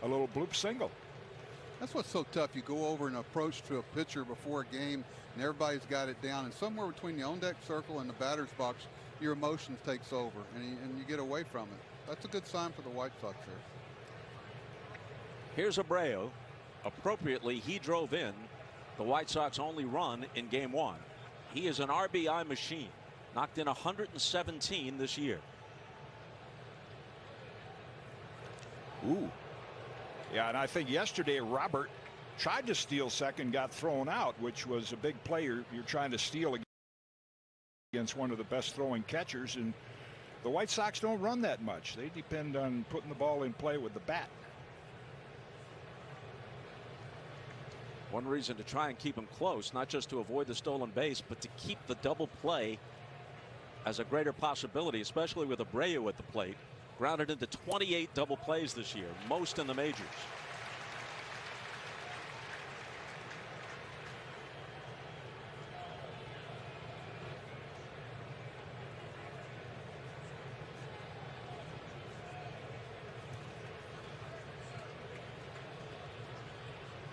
a little bloop single. That's what's so tough. You go over and approach to a pitcher before a game, and everybody's got it down. And somewhere between the on-deck circle and the batter's box, your emotions takes over, and you get away from it. That's a good sign for the White Sox there. Here's Abreu. Appropriately, he drove in the White Sox only run in Game 1. He is an RBI machine. Knocked in 117 this year. Ooh. Yeah, and I think yesterday Robert tried to steal second, got thrown out, which was a big play. You're trying to steal against one of the best throwing catchers, and the White Sox don't run that much. They depend on putting the ball in play with the bat. One reason to try and keep him close, not just to avoid the stolen base, but to keep the double play as a greater possibility, especially with Abreu at the plate. Grounded into 28 double plays this year, most in the majors.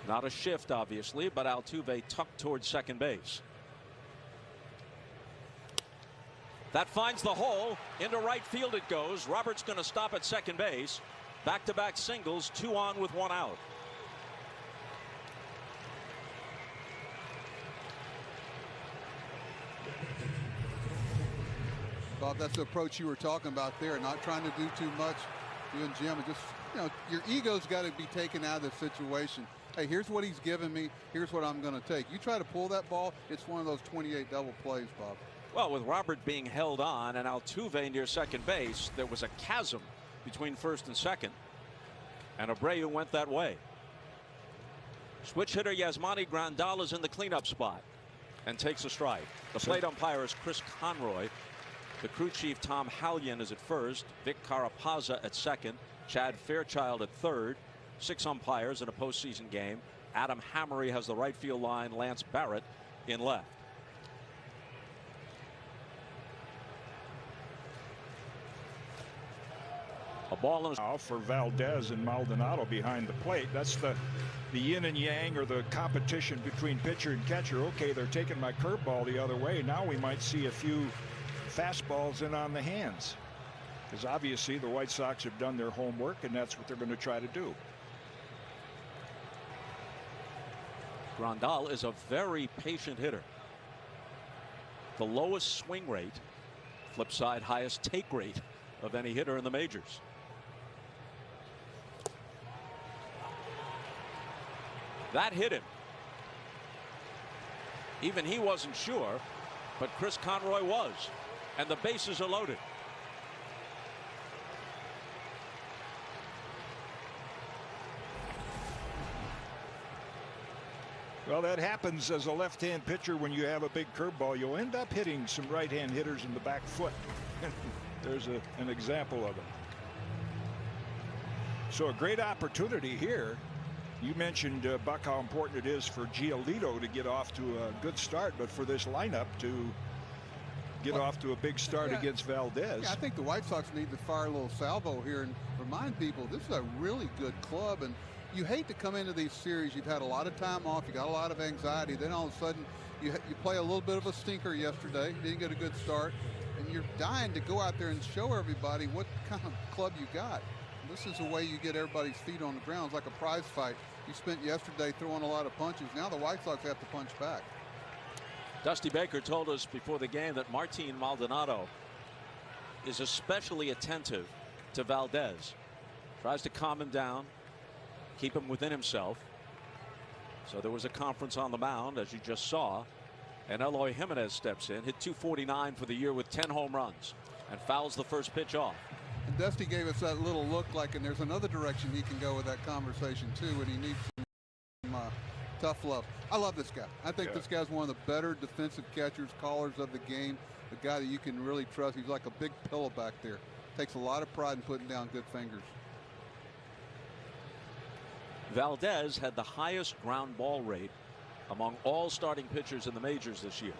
Not a shift, obviously, but Altuve tucked towards second base. That finds the hole. Into right field it goes. Robert's going to stop at second base. Back-to-back singles, 2 on with 1 out. Bob, that's the approach you were talking about there. Not trying to do too much. You and Jim, just, your ego's got to be taken out of this situation. Hey, here's what he's given me. Here's what I'm going to take. You try to pull that ball, it's one of those 28 double plays, Bob. Well, with Robert being held on and Altuve near second base, there was a chasm between first and second, and Abreu went that way. Switch hitter Yasmani Grandal is in the cleanup spot and takes a strike. The plate umpire is Chris Conroy. The crew chief Tom Hallion is at first. Vic Carapazza at second. Chad Fairchild at third. 6 umpires in a postseason game. Adam Hammery has the right field line. Lance Barrett in left. A ball in now for Valdez and Maldonado behind the plate. That's the yin and yang, or the competition between pitcher and catcher. Okay, they're taking my curveball the other way. Now we might see a few fastballs in on the hands, because obviously the White Sox have done their homework, and that's what they're going to try to do. Grandal is a very patient hitter. The lowest swing rate, flip side highest take rate of any hitter in the majors. That hit him. Even he wasn't sure, but Chris Conroy was, and the bases are loaded. Well, that happens as a left-hand pitcher when you have a big curveball. You'll end up hitting some right-hand hitters in the back foot. There's an example of it. So a great opportunity here. You mentioned, Buck, how important it is for Giolito to get off to a good start, but for this lineup to get off to a big start against Valdez. Yeah, I think the White Sox need to fire a little salvo here and remind people this is a really good club, and you hate to come into these series. You've had a lot of time off. You got a lot of anxiety. Then all of a sudden you play a little bit of a stinker yesterday. Didn't get a good start, and you're dying to go out there and show everybody what kind of club you got. This is the way you get everybody's feet on the ground. It's like a prize fight. You spent yesterday throwing a lot of punches. Now the White Sox have to punch back. Dusty Baker told us before the game that Martin Maldonado is especially attentive to Valdez. Tries to calm him down, keep him within himself. So there was a conference on the mound, as you just saw, and Eloy Jimenez steps in, hit .249 for the year with 10 home runs, and fouls the first pitch off. And Dusty gave us that little look like, and there's another direction he can go with that conversation too, and he needs some tough love. I love this guy. I think this guy's one of the better defensive catchers, callers of the game. The guy that you can really trust. He's like a big pillow back there. Takes a lot of pride in putting down good fingers. Valdez had the highest ground ball rate among all starting pitchers in the majors this year.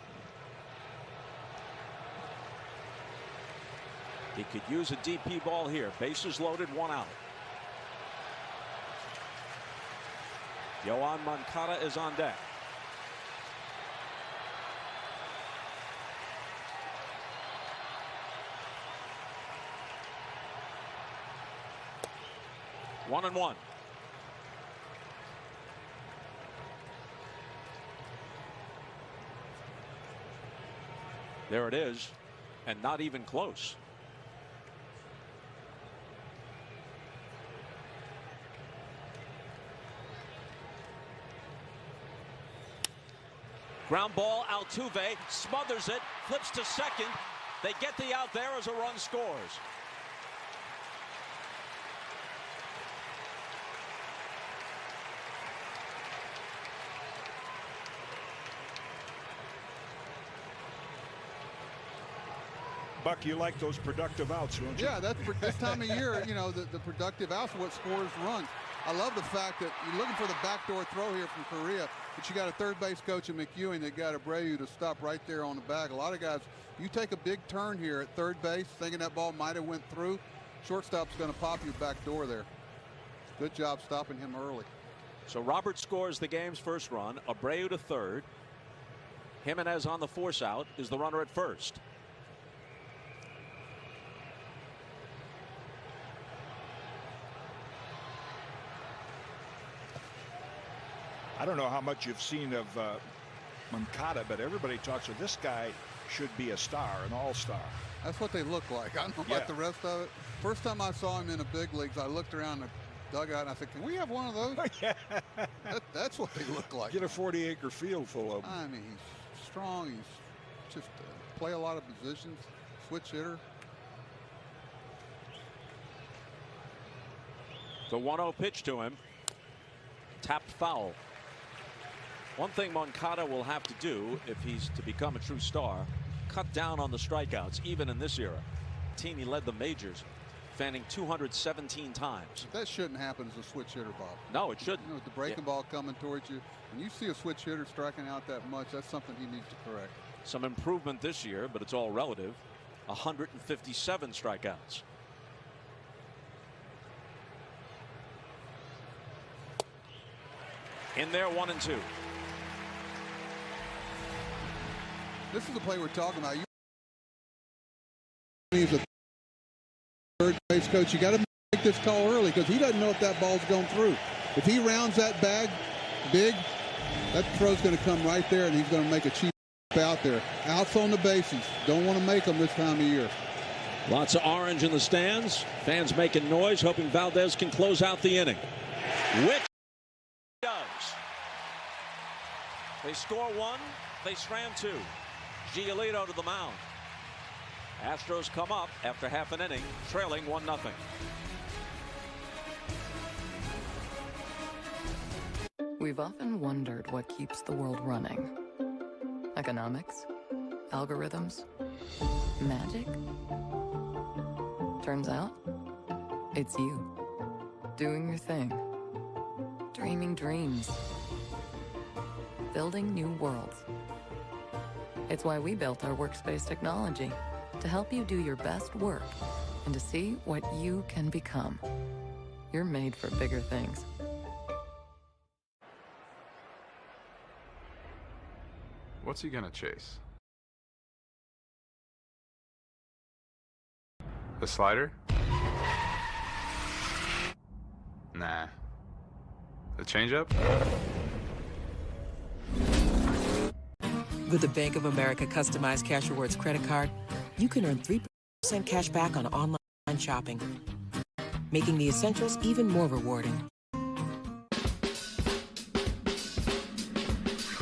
He could use a DP ball here. Bases loaded, 1 out. Yoan Moncada is on deck. One and one. There it is, and not even close. Ground ball, Altuve smothers it, flips to second. They get the out there as a run scores. Buck, you like those productive outs, don't you? Yeah, that's this time of year, you know, the productive outs are what scores runs. I love the fact that you're looking for the backdoor throw here from Korea, but you got a third base coach in McEwing that got Abreu to stop right there on the bag. A lot of guys, you take a big turn here at third base, thinking that ball might have went through. Shortstop's going to pop you back door there. Good job stopping him early. So Robert scores the game's first run. Abreu to third. Jimenez on the force out is the runner at first. I don't know how much you've seen of Moncada, but everybody talks of this guy should be a star, an all-star. That's what they look like. I don't know about the rest of it. First time I saw him in the big leagues, I looked around the dugout and I said, can we have one of those? Yeah. That's what they look like. Get a 40-acre field full of them. I mean, he's strong. He's just play a lot of positions, switch hitter. The 1-0 pitch to him. Tapped foul. One thing Moncada will have to do if he's to become a true star, cut down on the strikeouts, even in this era. Team, he led the majors, fanning 217 times. That shouldn't happen as a switch hitter, Bob. No, it shouldn't. You know, with the breaking ball coming towards you, when you see a switch hitter striking out that much, that's something he needs to correct. Some improvement this year, but it's all relative. 157 strikeouts. In there, 1-2. This is the play we're talking about. He's a third base coach. You got to make this call early because he doesn't know if that ball's going through. If he rounds that bag big, that throw's going to come right there, and he's going to make a cheap out there. Outs on the bases. Don't want to make them this time of year. Lots of orange in the stands. Fans making noise, hoping Valdez can close out the inning. Which does. They score one, they slam two. Giolito to the mound. Astros come up after half an inning, trailing 1-0. We've often wondered what keeps the world running. Economics? Algorithms? Magic? Turns out, it's you. Doing your thing. Dreaming dreams. Building new worlds. It's why we built our workspace technology, to help you do your best work and to see what you can become. You're made for bigger things. What's he gonna chase? A slider? Nah. A changeup? With the Bank of America customized Cash Rewards credit card, you can earn 3% cash back on online shopping, making the essentials even more rewarding.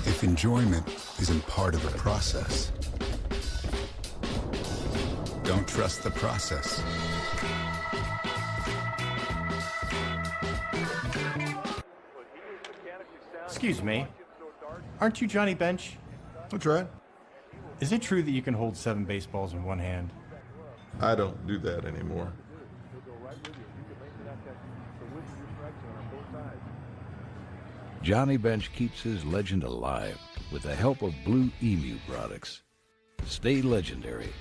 If enjoyment isn't part of the process, don't trust the process. Excuse me. Aren't you Johnny Bench? That's right. Is it true that you can hold 7 baseballs in one hand? I don't do that anymore. Johnny Bench keeps his legend alive with the help of Blue Emu products. Stay legendary.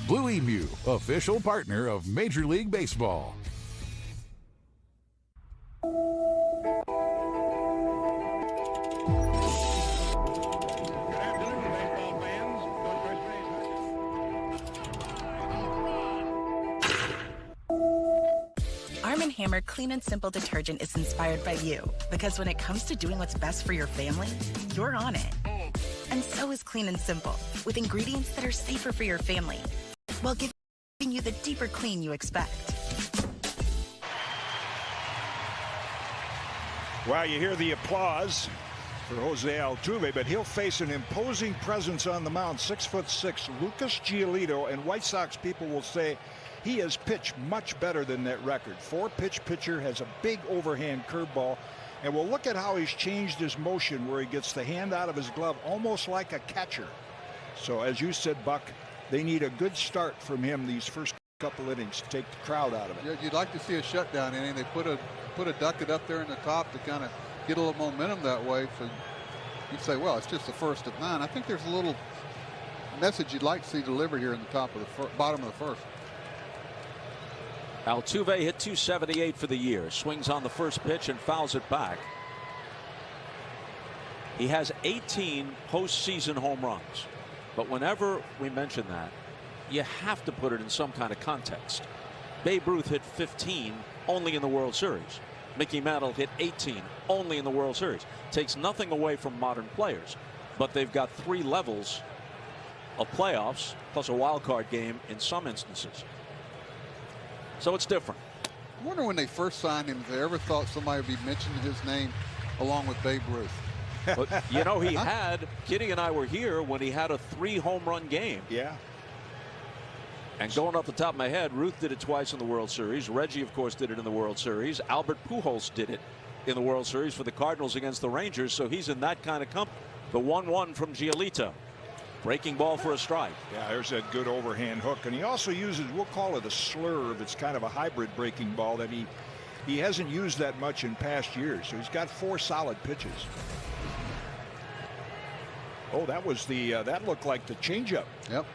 Blue Emu, official partner of Major League Baseball. Hammer Clean and Simple detergent is inspired by you, because when it comes to doing what's best for your family, you're on it. And so is Clean and Simple, with ingredients that are safer for your family, while giving you the deeper clean you expect. Well, you hear the applause for Jose Altuve, but he'll face an imposing presence on the mound. 6'6", Lucas Giolito, and White Sox people will say he has pitched much better than that record. 4-pitch pitcher, has a big overhand curveball, and we'll look at how he's changed his motion, where he gets the hand out of his glove almost like a catcher. So as you said, Buck, they need a good start from him these first couple innings to take the crowd out of it. Yeah, you'd like to see a shutdown inning. They put a ducket up there in the top to kind of get a little momentum that way. So you'd say, well, it's just the first of 9. I think there's a little message you'd like to see delivered here in the top of the bottom of the first. Altuve hit .278 for the year. Swings on the first pitch and fouls it back. He has 18 postseason home runs. But whenever we mention that, you have to put it in some kind of context. Babe Ruth hit 15 only in the World Series. Mickey Mantle hit 18 only in the World Series. Takes nothing away from modern players, but they've got 3 levels of playoffs plus a wild card game in some instances. So it's different. I wonder when they first signed him if they ever thought somebody would be mentioning his name along with Babe Ruth. But, you know, he had, Kitty and I were here when he had a 3 home run game. Yeah. And going off the top of my head, Ruth did it twice in the World Series. Reggie, of course, did it in the World Series. Albert Pujols did it in the World Series for the Cardinals against the Rangers. So he's in that kind of company. The 1-1 from Giolito. Breaking ball for a strike. Yeah, there's that good overhand hook. And he also uses, we'll call it a slurve. It's kind of a hybrid breaking ball that he hasn't used that much in past years. So he's got 4 solid pitches. Oh, that was that looked like the changeup. Yep.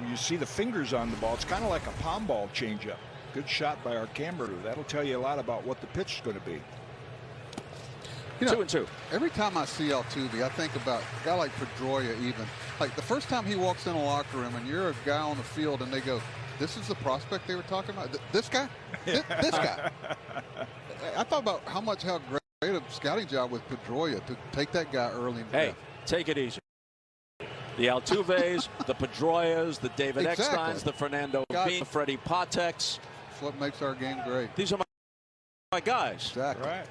You see the fingers on the ball. It's kind of like a palm ball changeup. Good shot by our camera. That'll tell you a lot about what the pitch is going to be. You know, 2-2. Every time I see Altuve, I think about a guy like Pedroia even. Like the first time he walks in a locker room and you're a guy on the field and they go, this is the prospect they were talking about? This guy? This guy? I thought about how great a scouting job with Pedroia to take that guy early in the Hey, draft. take it easy. The Altuves, the Pedroias, the David Exactly. Ecksteins, the Fernando Pena, the Freddie Patex. That's what makes our game great. These are my guys. Exactly. Right.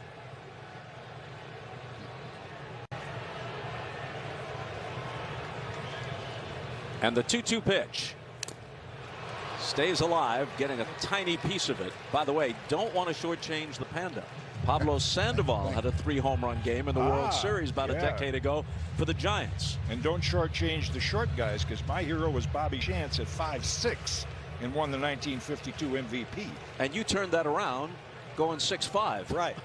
And the 2-2 pitch. Stays alive, getting a tiny piece of it. By the way, don't want to shortchange the Panda. Pablo Sandoval had a 3 home run game in the World Series about a decade ago for the Giants. And don't shortchange the short guys, because my hero was Bobby Chance at 5'6" and won the 1952 MVP. And you turned that around going 6'5". Right.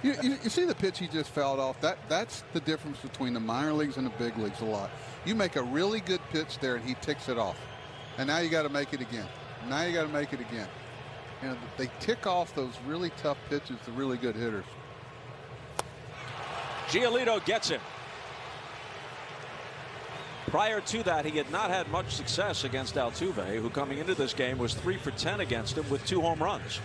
You see the pitch he just fouled off. That's the difference between the minor leagues and the big leagues a lot. You make a really good pitch there and he ticks it off. And now you got to make it again. Now you got to make it again. And they tick off those really tough pitches to really good hitters. Giolito gets him. Prior to that, he had not had much success against Altuve, who coming into this game was 3 for 10 against him with 2 home runs.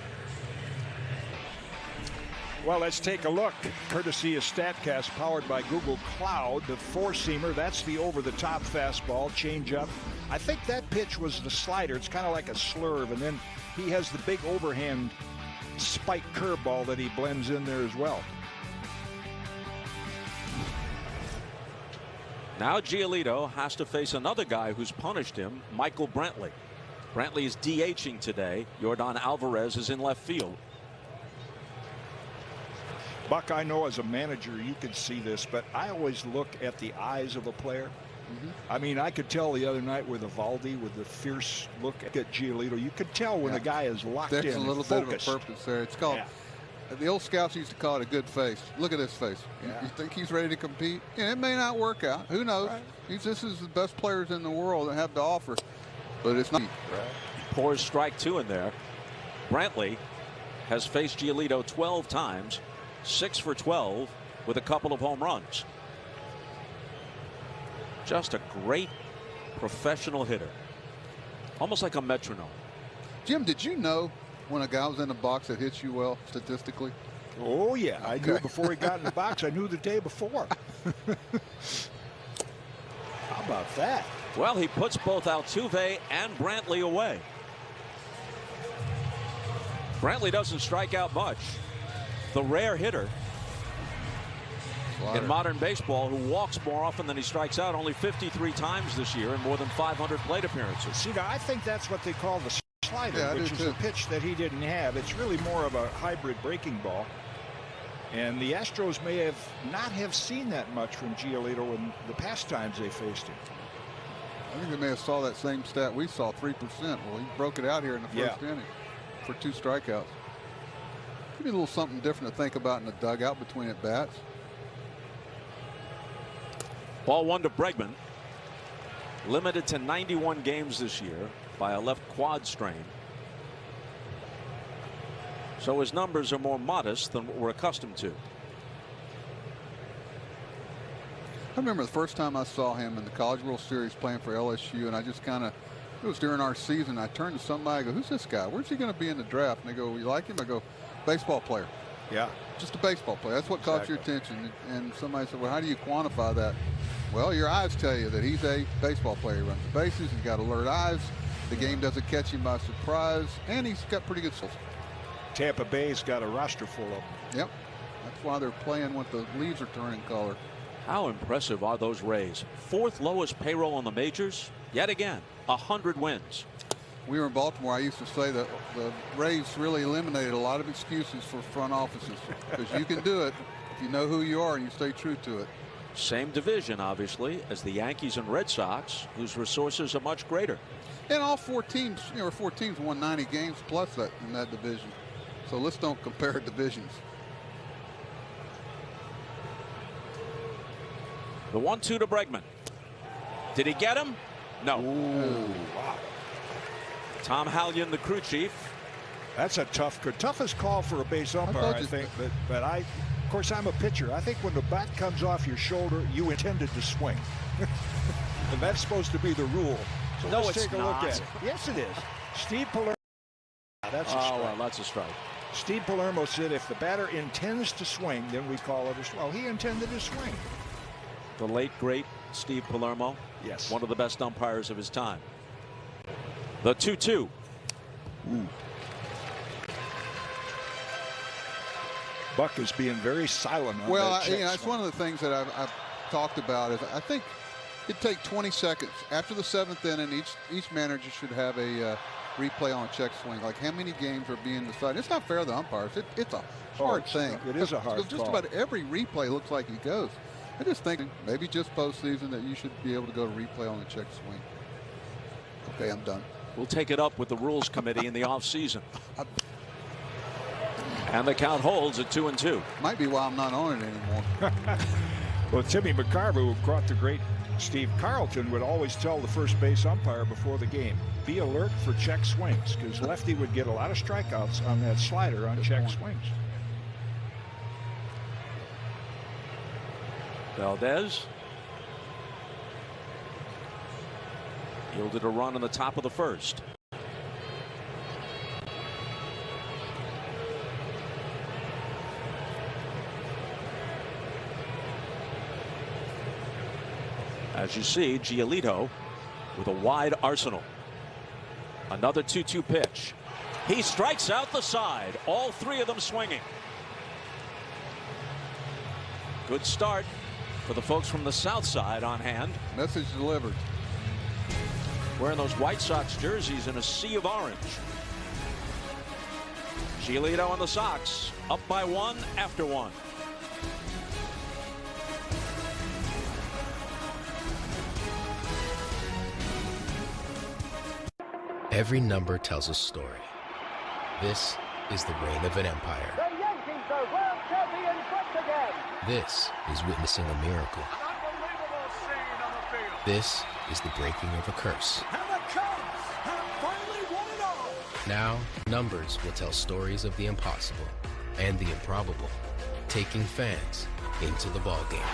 Well, let's take a look. Courtesy of StatCast, powered by Google Cloud. The 4-seamer, that's the over-the-top fastball, changeup. I think that pitch was the slider. It's kind of like a slurve, and then he has the big overhand spike curveball that he blends in there as well. Now Giolito has to face another guy who's punished him, Michael Brantley. Brantley is DHing today. Yordan Alvarez is in left field. Buck, I know as a manager you could see this, but I always look at the eyes of a player. I mean, I could tell the other night with Evaldi, with the fierce look at Giolito, you could tell when a guy is locked in. There's a little bit of a purpose there. It's called, the old scouts used to call it a good face. Look at this face. You think he's ready to compete? And it may not work out. Who knows? This is the best players in the world that have to offer, but it's not. Pours strike 2 in there. Brantley has faced Giolito 12 times, 6 for 12 with a couple of home runs. Just a great professional hitter. Almost like a metronome. Jim, did you know when a guy was in the box that hits you well statistically? Oh, yeah. I knew before he got in the box. I knew the day before. How about that? Well, he puts both Altuve and Brantley away. Brantley doesn't strike out much. The rare hitter in modern baseball who walks more often than he strikes out, only 53 times this year in more than 500 plate appearances. See, now, I think that's what they call the slider, which is a pitch that he didn't have. It's really more of a hybrid breaking ball. And the Astros may not have seen that much from Giolito in the past times they faced him. I think they may have saw that same stat we saw, 3%. Well, he broke it out here in the first inning for 2 strikeouts. Give me a little something different to think about in the dugout between at bats. Ball 1 to Bregman. Limited to 91 games this year by a left quad strain. So his numbers are more modest than what we're accustomed to. I remember the first time I saw him in the College World Series playing for LSU, and I just kind of, it was during our season, I turned to somebody, I go, who's this guy? Where's he going to be in the draft? And they go, you like him? I go, baseball player. Yeah. Just a baseball player. That's what caught your attention. And somebody said, well, how do you quantify that? Well, your eyes tell you that he's a baseball player. He runs the bases. He's got alert eyes. The game doesn't catch him by surprise. And he's got pretty good skills. Tampa Bay's got a roster full of them. Yep. That's why they're playing when the leaves are turning color. How impressive are those Rays? 4th lowest payroll in the majors. Yet again, 100 wins. We were in Baltimore. I used to say that the Rays really eliminated a lot of excuses for front offices because you can do it if you know who you are and you stay true to it. Same division, obviously, as the Yankees and Red Sox, whose resources are much greater. And all 4 teams, 4 teams won 90 games plus that in that division. So let's don't compare divisions. The 1-2 to Bregman. Did he get him? No. Ooh, wow. Tom Hallion, the crew chief. That's a toughest call for a base umpire, I think. But of course, I'm a pitcher. I think when the bat comes off your shoulder, you intended to swing. And that's supposed to be the rule. So no, let's it's take a not. look at it. Yes, it is. Steve Palermo. That's a strike. Oh, well, that's a strike. Steve Palermo said if the batter intends to swing, then we call it a strike. Well, he intended to swing. The late, great Steve Palermo. Yes. One of the best umpires of his time. The 2-2. Ooh. Buck is being very silent on well, that it's one of the things that I've talked about is I think it'd take 20 seconds after the 7th inning. Each manager should have a replay on a check swing. Like how many games are being decided. It's not fair to the umpires. It's a hard thing. It is a hard just call. about every replay looks like he goes. I just think maybe just postseason that you should be able to go to replay on a check swing. Okay, I'm done. We'll take it up with the rules committee in the offseason. And the count holds at 2-2. Might be why I'm not on it anymore. Well, Timmy McCarver, who caught the great Steve Carlton, would always tell the first base umpire before the game, be alert for check swings, because Lefty would get a lot of strikeouts on that slider on check swings. Valdez yielded a run in the top of the 1st. As you see, Giolito with a wide arsenal. Another 2-2 pitch. He strikes out the side. All 3 of them swinging. Good start for the folks from the south side on hand. Message delivered. Wearing those White Sox jerseys in a sea of orange. Giolito and the Sox up by 1 after 1. Every number tells a story. This is the reign of an empire. The Yankees are world champions once again. This is witnessing a miracle. An unbelievable scene on the field. This is the breaking of a curse. And the Cubs have finally won it all. Now, numbers will tell stories of the impossible and the improbable, taking fans into the ballgame.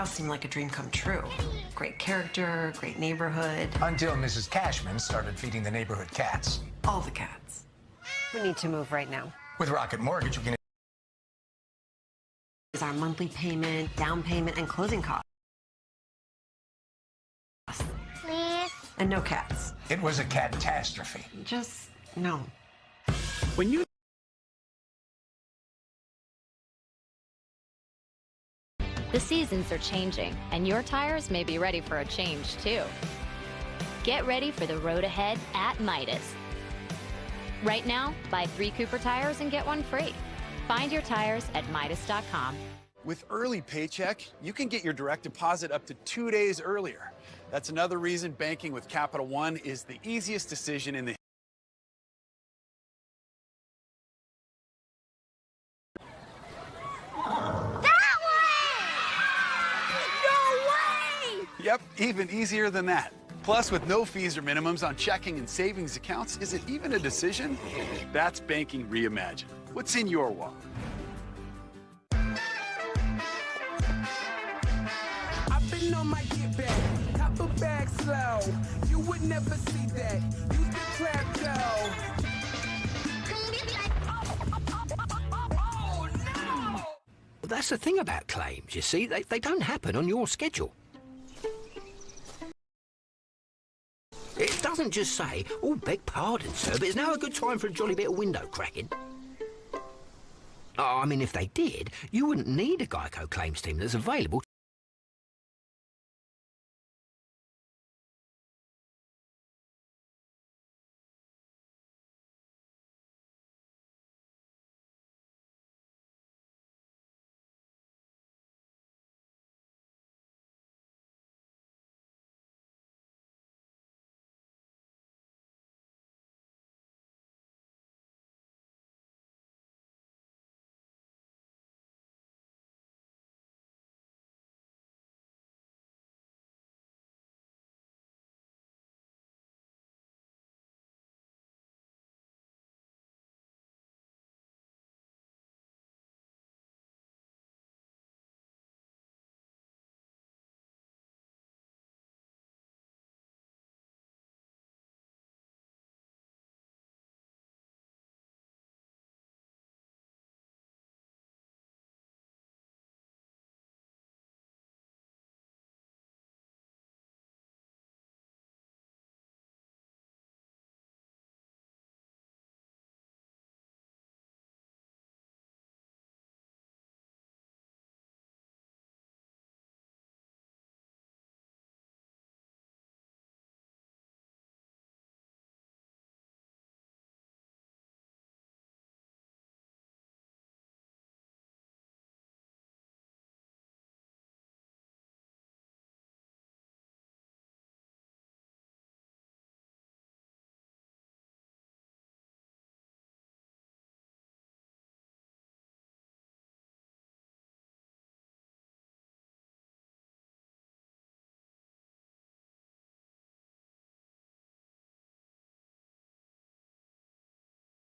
house seemed like a dream come true. Great character, great neighborhood. Until Mrs. Cashman started feeding the neighborhood cats. All the cats. We need to move right now. With Rocket Mortgage, you can... Is our monthly payment, down payment, and closing costs. Please? And no cats. It was a catastrophe. Just no. When you... The seasons are changing, and your tires may be ready for a change, too. Get ready for the road ahead at Midas. Right now, buy 3 Cooper tires and get 1 free. Find your tires at Midas.com. With Early Paycheck, you can get your direct deposit up to 2 days earlier. That's another reason banking with Capital One is the easiest decision in the Yep, even easier than that. Plus, with no fees or minimums on checking and savings accounts, is it even a decision? That's banking reimagined. What's in your wallet? I've been on my get back, top of bag slow. You would never see that. Use the trap though. That's the thing about claims, you see. They don't happen on your schedule. It doesn't just say, oh, beg pardon, sir, but it's now a good time for a jolly bit of window cracking. Oh, I mean, if they did, you wouldn't need a Geico claims team that's available.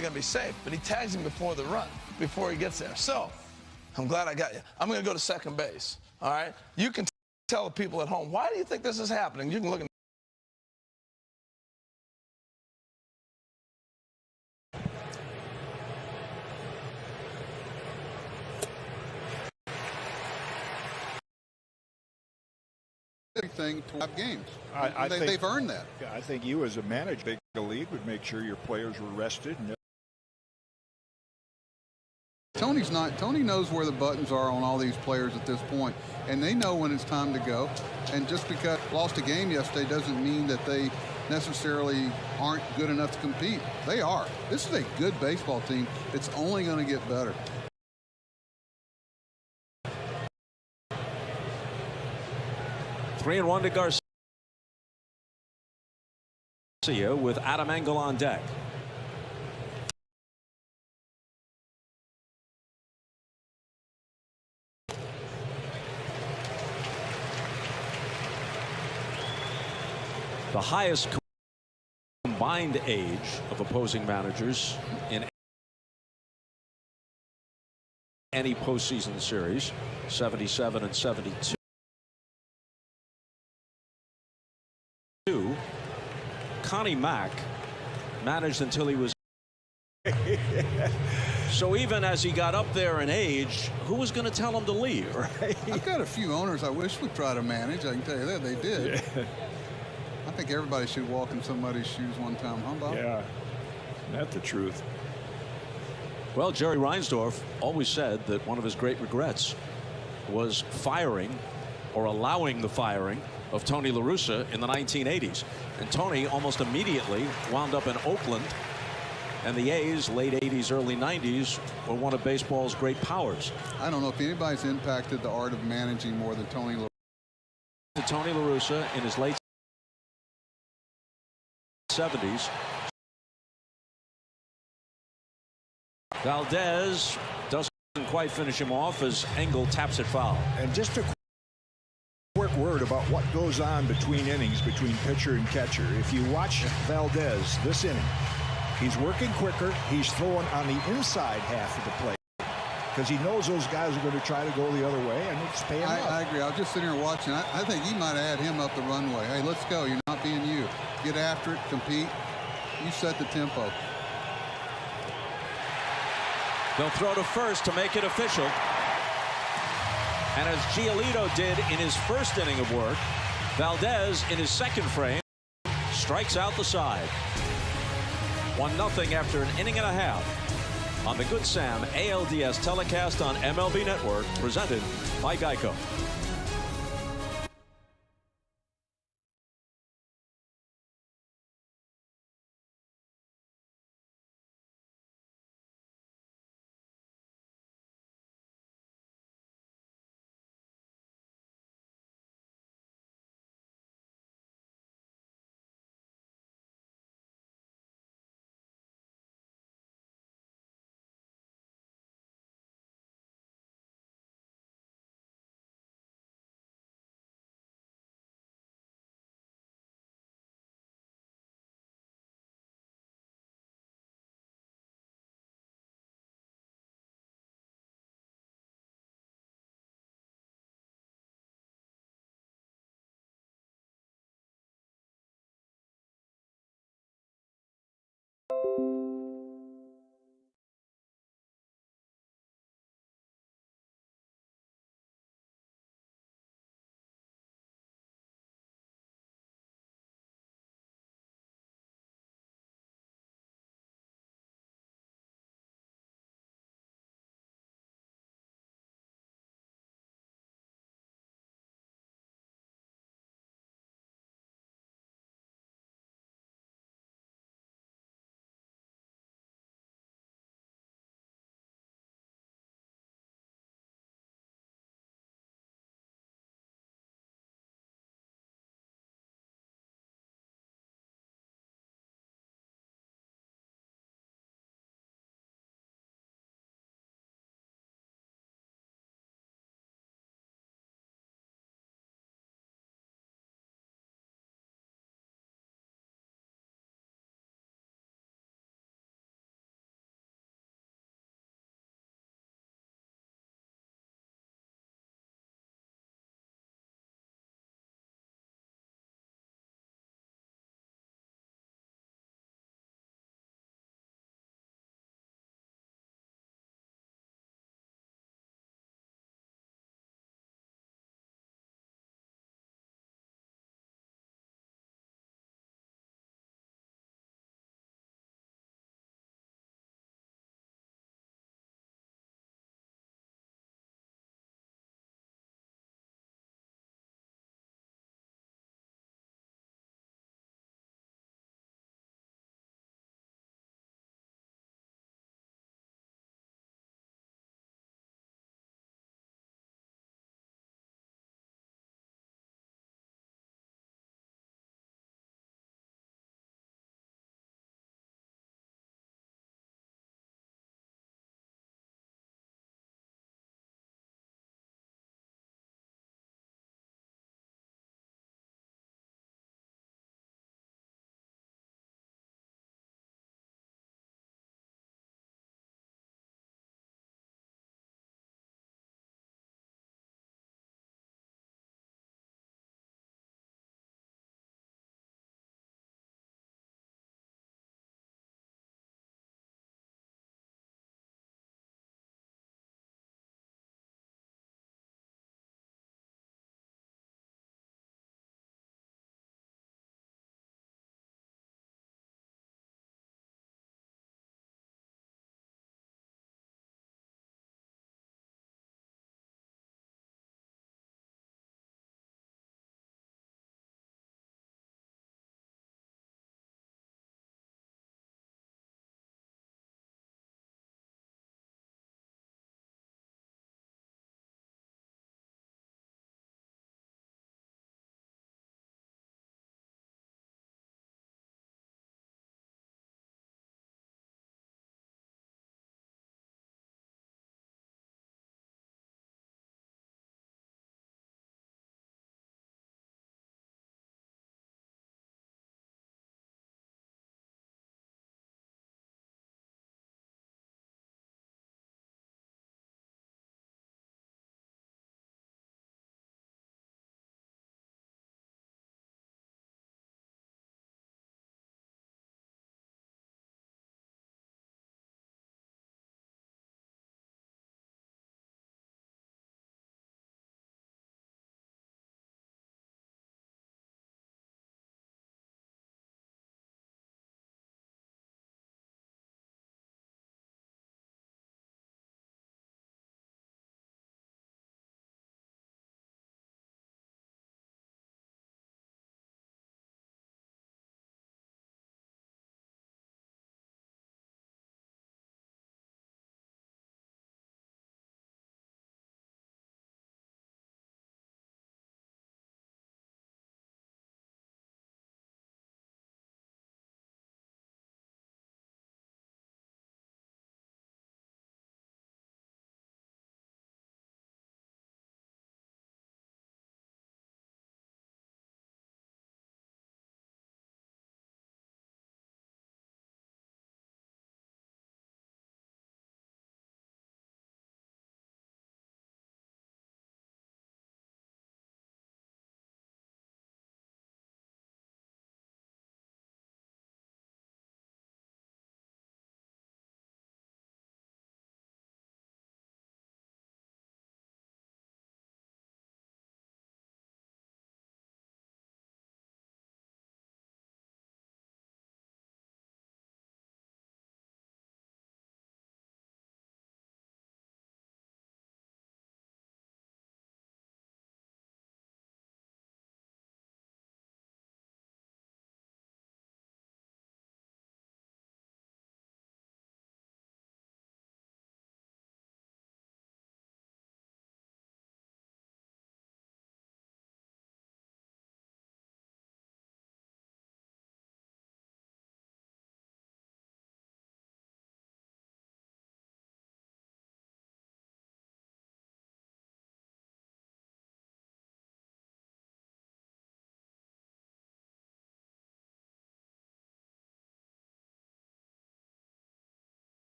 Going to be safe, but he tags him before the run, before he gets there. So, I'm glad I got you. I'm going to go to second base, all right? You can tell the people at home, why do you think this is happening? You can look at everything to have games. I think they've earned that. Yeah, I think you as a manager of the league would make sure your players were rested. And Tony knows where the buttons are on all these players at this point, and they know when it's time to go. And just because lost a game yesterday doesn't mean that they necessarily aren't good enough to compete. They are. This is a good baseball team. It's only going to get better. Three and one to Garcia with Adam Engel on deck. The highest combined age of opposing managers in any postseason series, 77 and 72. Connie Mack managed until he was. So even as he got up there in age, who was going to tell him to leave? Right? I've got a few owners I wish would try to manage. I can tell you that they did. Yeah. I think everybody should walk in somebody's shoes one time, huh, Bob? Yeah, that's the truth. Well, Jerry Reinsdorf always said that one of his great regrets was firing or allowing the firing of Tony La Russa in the 1980s. And Tony almost immediately wound up in Oakland. And the A's, late 80s, early 90s, were one of baseball's great powers. I don't know if anybody's impacted the art of managing more than Tony La Russa. Tony La Russa in his late 70s. Valdez doesn't quite finish him off as Engel taps it foul. And just a quick word about what goes on between innings, between pitcher and catcher. If you watch Valdez this inning, he's working quicker. He's throwing on the inside half of the plate because he knows those guys are going to try to go the other way, and it's paying off. I agree. I was just sitting here watching. I think he might have had him up the runway. Hey, let's go. You're not being you. Get after it. Compete. You set the tempo. They'll throw to first to make it official. And as Giolito did in his first inning of work, Valdez in his second frame strikes out the side. 1-0 after an inning and a half on the Good Sam ALDS telecast on MLB Network, presented by Geico.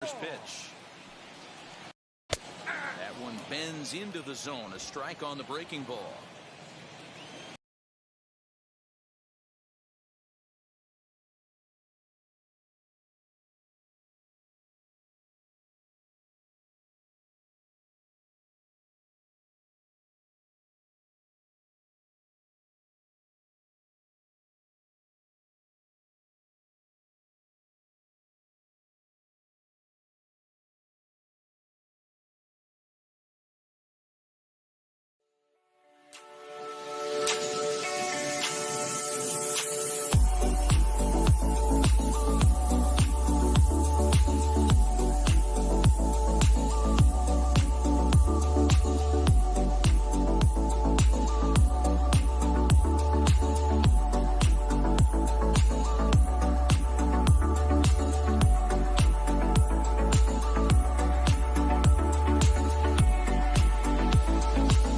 First pitch. That one bends into the zone. A strike on the breaking ball.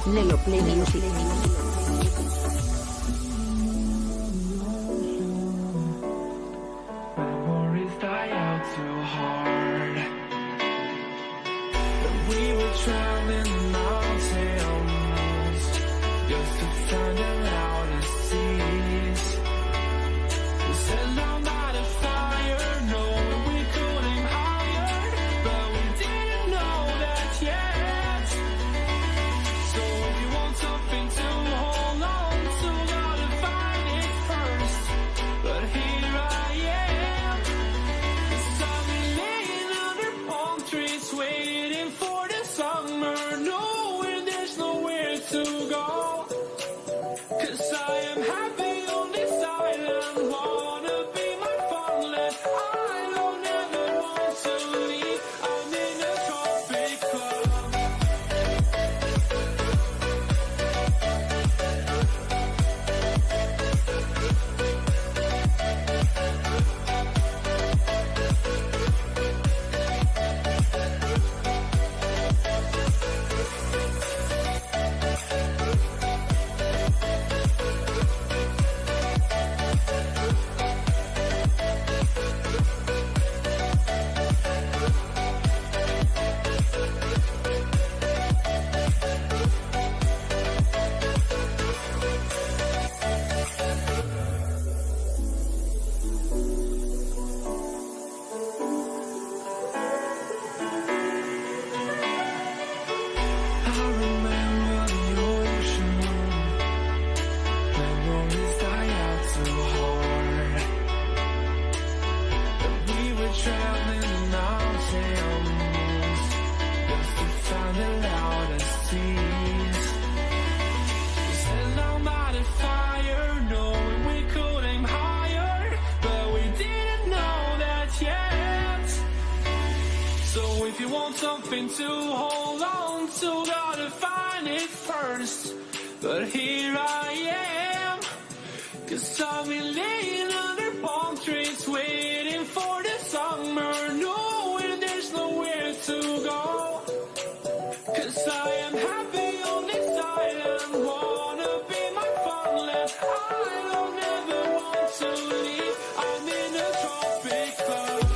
Lelo Play Music. Memories die out too hard. But we were traveling mountains just to find the loudest seas. We set down by the fire, knowing we could aim higher, but we didn't know that yet. So if you want something to hold on to, gotta find it first. But here I am, 'cause I've been laying under palm trees, waiting for the summer, knowing there's nowhere to go. 'Cause I am happy on this island, wanna be my farmland. I don't ever want to leave, I'm in a tropic club. If you want something to hold on to, gotta find it first. But here I am, 'cause I've been laying under palm trees, waiting for the summer, knowing there's nowhere to go. 'Cause I am happy on this island, wanna be my farmland. I don't ever want to leave, I'm in a tropic club.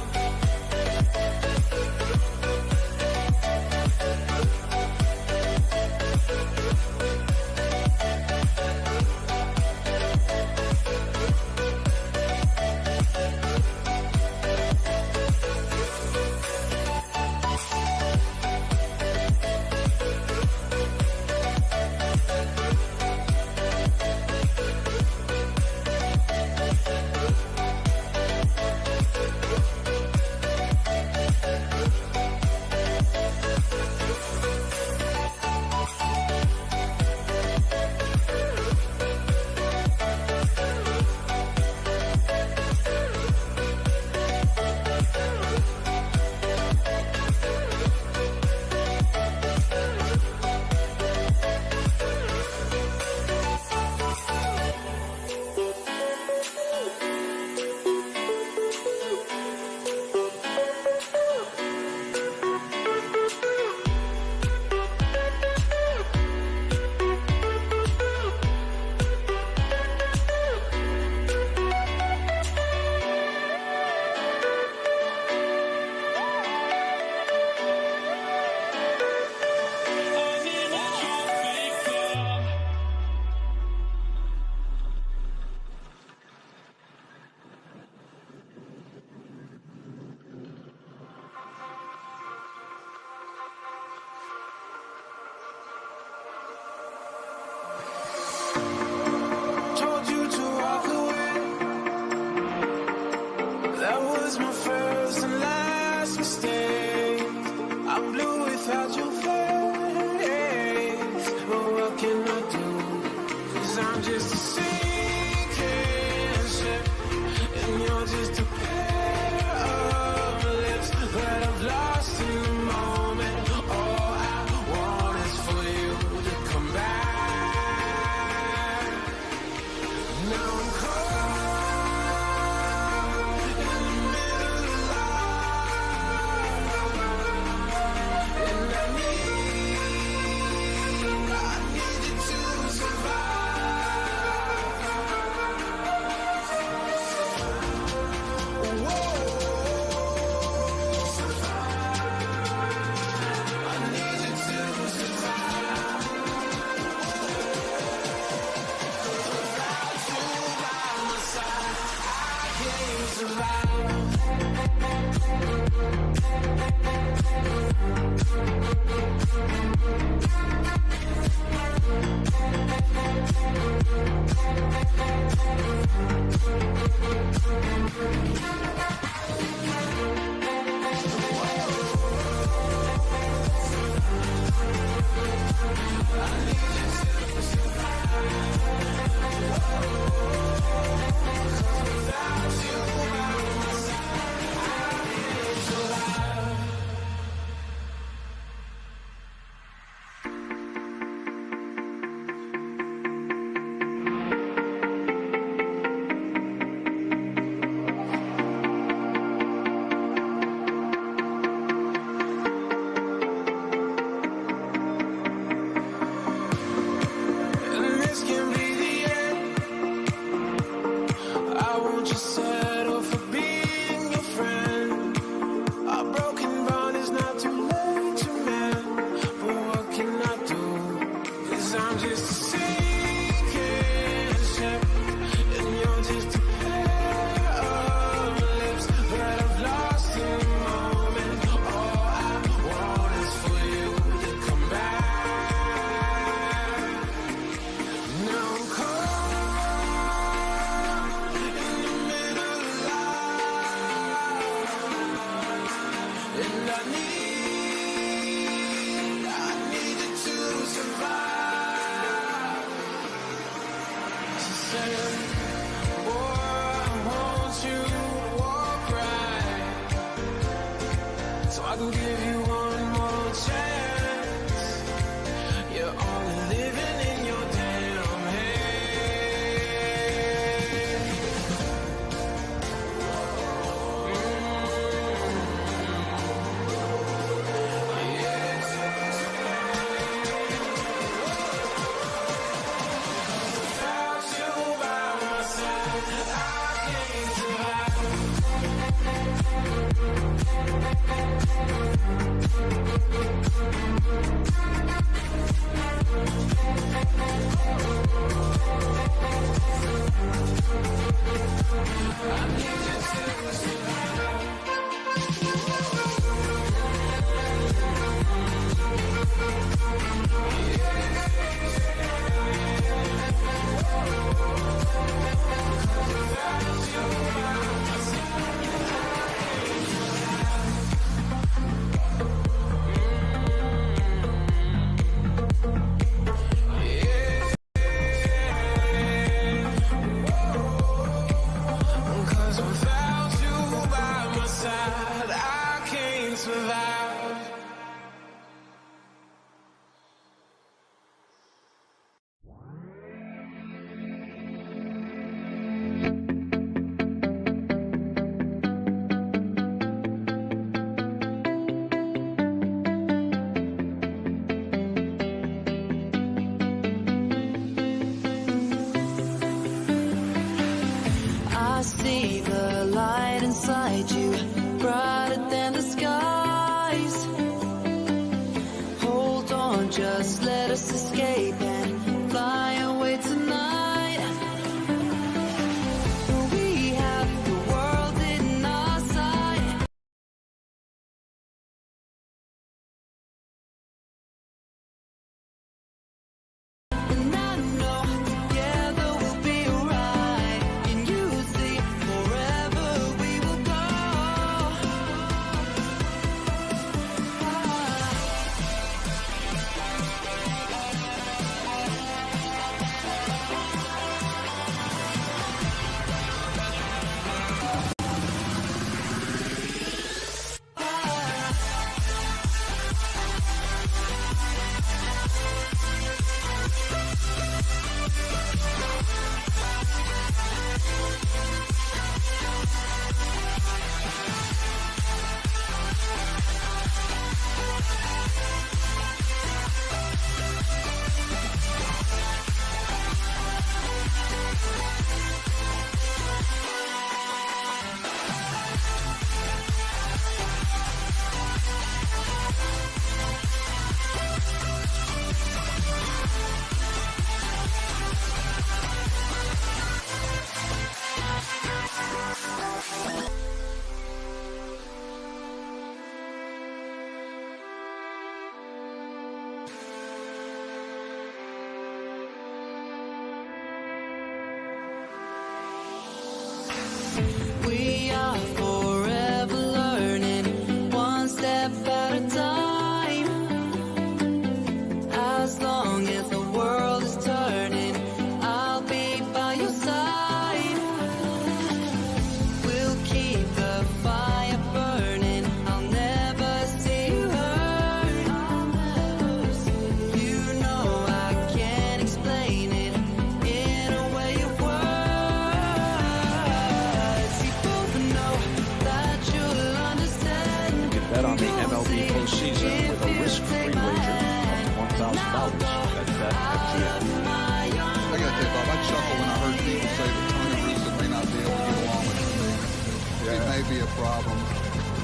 be a problem.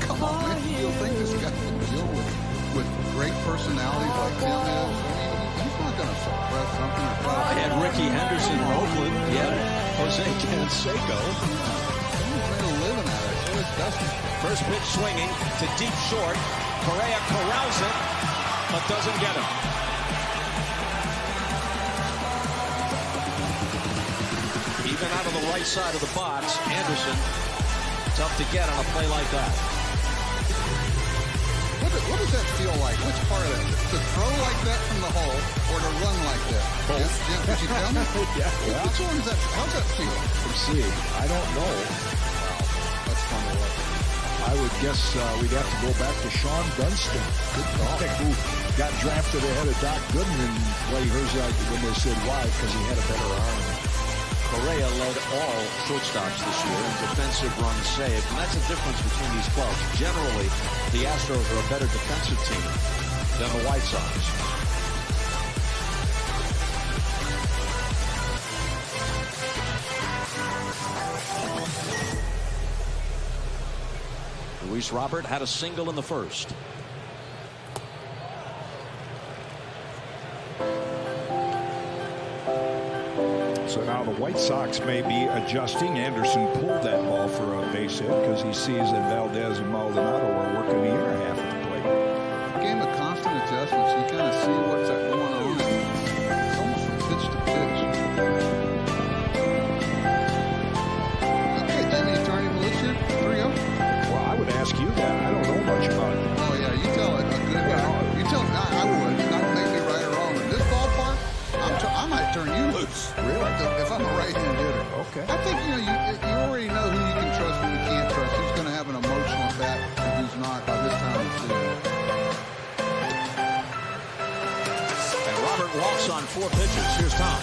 Come on, man. You don't think this guy can deal with great personalities like Tim is? I mean, he's not going to suppress something or try to... I had Ricky Henderson in Oakland. Yeah, Jose Canseco. He's made a living out of it. So is Dusty. First pitch swinging to deep short. Correa corrals it, but doesn't get him. Even out of the right side of the box, Anderson, tough to get on a play like that. What does that feel like? Which part of it? To throw like that from the hole or to run like that? Both. Jim, could you tell me? Yeah. Which one is that? How's that feel? From seeing, I don't know. Wow, that's fun to watch. I would guess we'd have to go back to Sean Dunston. Good call. Who got drafted ahead of Doc Gooden and Ray Herzog when they said why, because he had a better arm. Correa led all shortstops this year in defensive runs saved, and that's the difference between these clubs. Generally, the Astros are a better defensive team than the White Sox. Luis Robert had a single in the first. So now the White Sox may be adjusting. Anderson pulled that ball for a base hit because he sees that Valdez and Maldonado are working the inner half of the plate. A game of constant adjustments. You kind of see what's going on. It's almost from pitch to pitch. Okay, Jimmy, you turn him loose here? 3-0? Well, I would ask you that. I don't know much about it. Oh, yeah, you tell it. A good guy. You tell me. I would. Not make me right or wrong. In this ballpark, I might turn you loose. Really? If I'm a right-hand hitter. Okay. I think, you already know who you can trust and you can't trust. Who's going to have an emotional at bat and who's not by this time of the season. And Robert walks on 4 pitches. Here's Tom.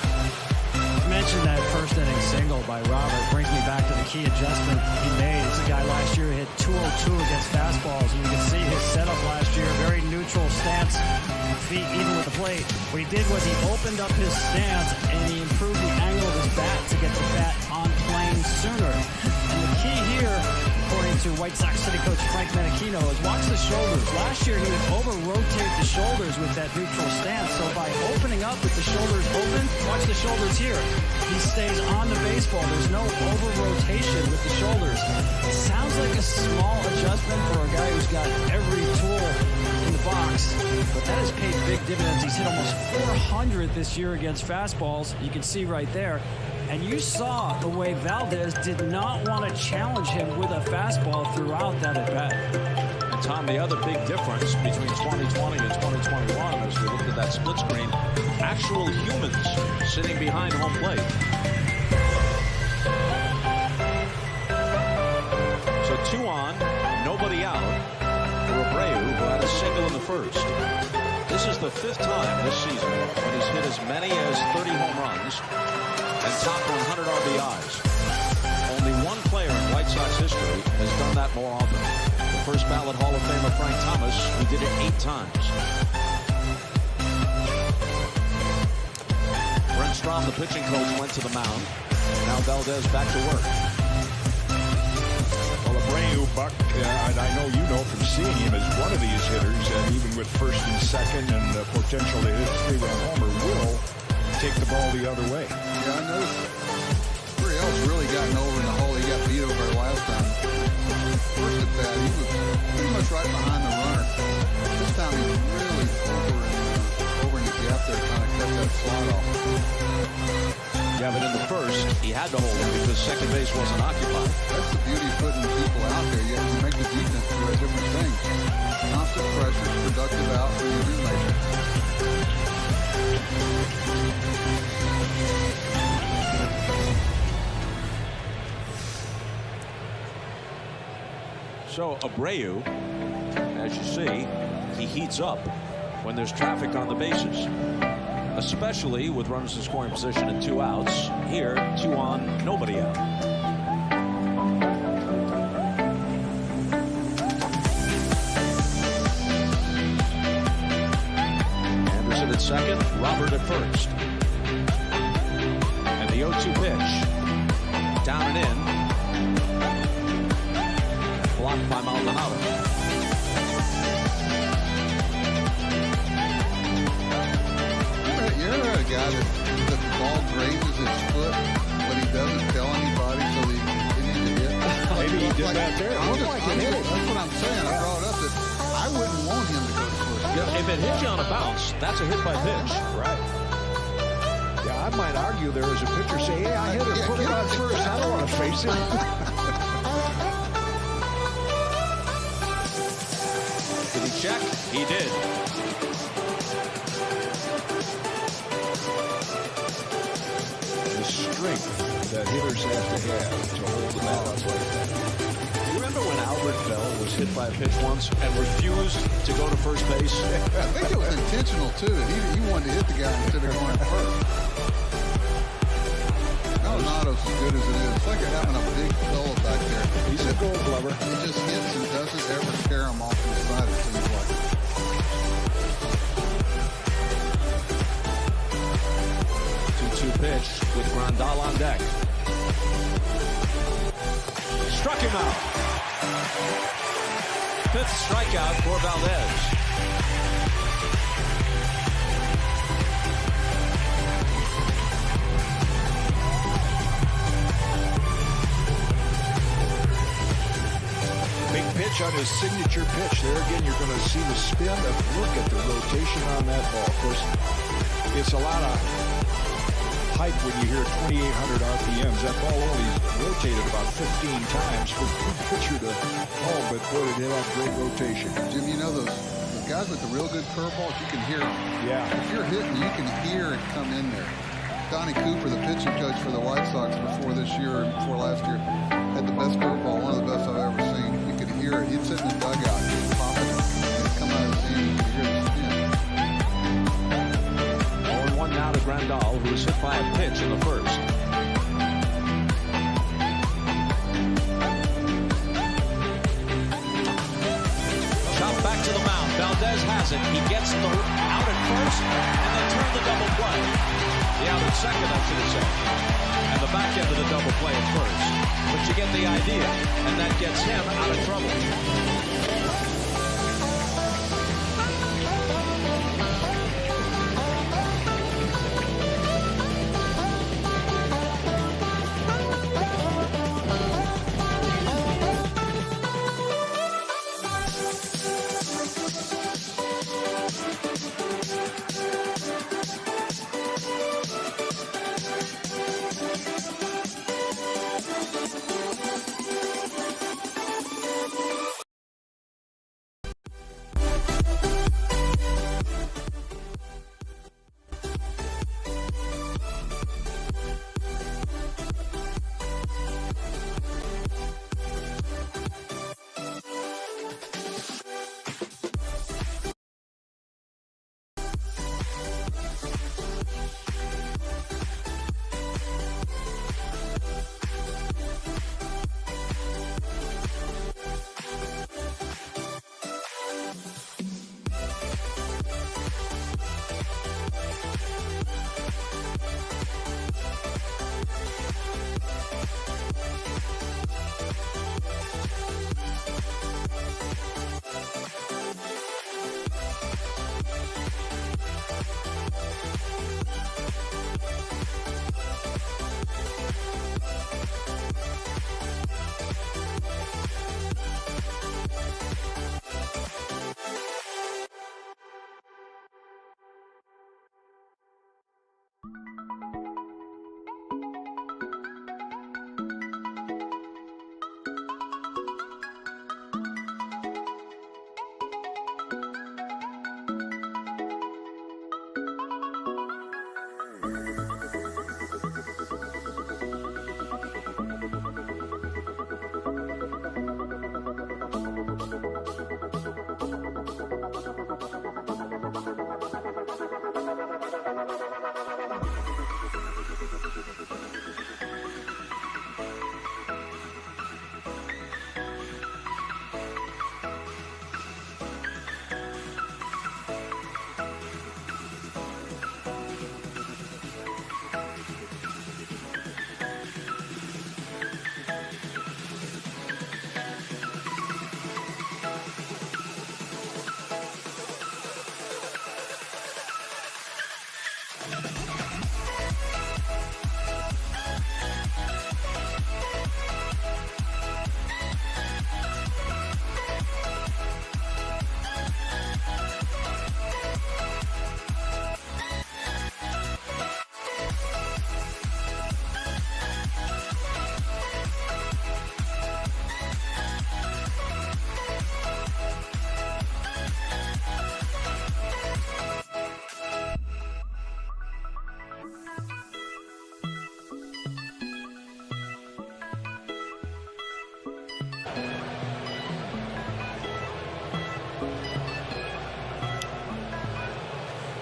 You mentioned that first inning single by Robert. Brings me back to the key adjustment he made. It's a guy last year who hit 202 against fastballs. And you can see his setup last year, very neutral stance, feet even with the plate. What he did was he opened up his stance and he improved the angle of his bat to get the bat on plane sooner. And the key here, according to White Sox City coach Frank Menachino, is watch the shoulders. Last year he would over-rotate the shoulders with that neutral stance. So by opening up with the shoulders open, watch the shoulders here. He stays on the baseball. There's no over-rotation with the shoulders. It sounds like a small adjustment for a guy who's got every tool in the box, but that has paid big dividends. He's hit almost 400 this year against fastballs. You can see right there. And you saw the way Valdez did not want to challenge him with a fastball throughout that at-bat. And Tom, the other big difference between 2020 and 2021, as we looked at that split screen, actual humans sitting behind home plate. So 2 on, nobody out for Abreu, who had a single in the first. This is the 5th time this season when he's hit as many as 30 home runs and top 100 RBIs. Only one player in White Sox history has done that more often. The first ballot Hall of Famer Frank Thomas, who did it 8 times. Brent Strom, the pitching coach, went to the mound. Now Valdez back to work. Well, Abreu, Buck, and I know you know from seeing him as one of these hitters, and even with first and second and the potential to hit 3-run homer, will take the ball the other way. Yeah, I noticed Gurriel's really gotten over in the hole. He got beat over last time. First at bat, he was pretty much right behind the runner. This time he's really over in the gap there, trying to cut that slot off. Yeah, but in the first, he had to hold him because second base wasn't occupied. That's the beauty of putting people out there. You make the defense do different things. Constant pressure, productive out for your roommates. So Abreu, as you see, he heats up when there's traffic on the bases, especially with runners in scoring position and 2 outs. Here, 2 on, nobody out. Anderson at second, Robert at first. And the 0-2 pitch, down and in. like, that there. that's what I'm saying. I brought up that I wouldn't want him to go to first. Yeah, if it hits you on a bounce, that's a hit by pitch. Right. Yeah, I might argue there as a pitcher, say, hey, I hit it, put it on first. I don't want to face it. Did he check? He did. The strength that hitters have to hold the bat up like that. Remember when Albert Bell was hit by a pitch once and refused to go to first base? I think it was intentional, too. He wanted to hit the guy instead of going first. Arenado's as good as it is. It's like having a big fella back there. He's a gold glover. He just hits and doesn't ever tear him off the side, it seems like. 2-2 pitch with Grandal on deck. Struck him out. Fifth strikeout for Valdez. Big pitch on his signature pitch. There again, you're going to see the spin. Look at the rotation on that ball. Of course, it's a lot of hype when you hear 2,800 RPMs. That ball only rotated about 15 times for the pitcher to home, but boy, did it have great rotation. Jim, you know those guys with the real good curveballs, you can hear them. Yeah. If you're hitting, you can hear it come in there. Donnie Cooper, the pitching coach for the White Sox before this year and before last year, had the best curveball, one of the best I've ever seen. You could hear it. He'd sit in the dugout, he'd pop it, and it'd come out of his hand, you could hear the spin. 0-1 now to Grandal, who was hit by a pitch in the first. Shot back to the mound. Valdez has it. He gets the out at first, and they turn the double play. The out at second, I should have said. And the back end of the double play at first. But you get the idea, and that gets him out of trouble.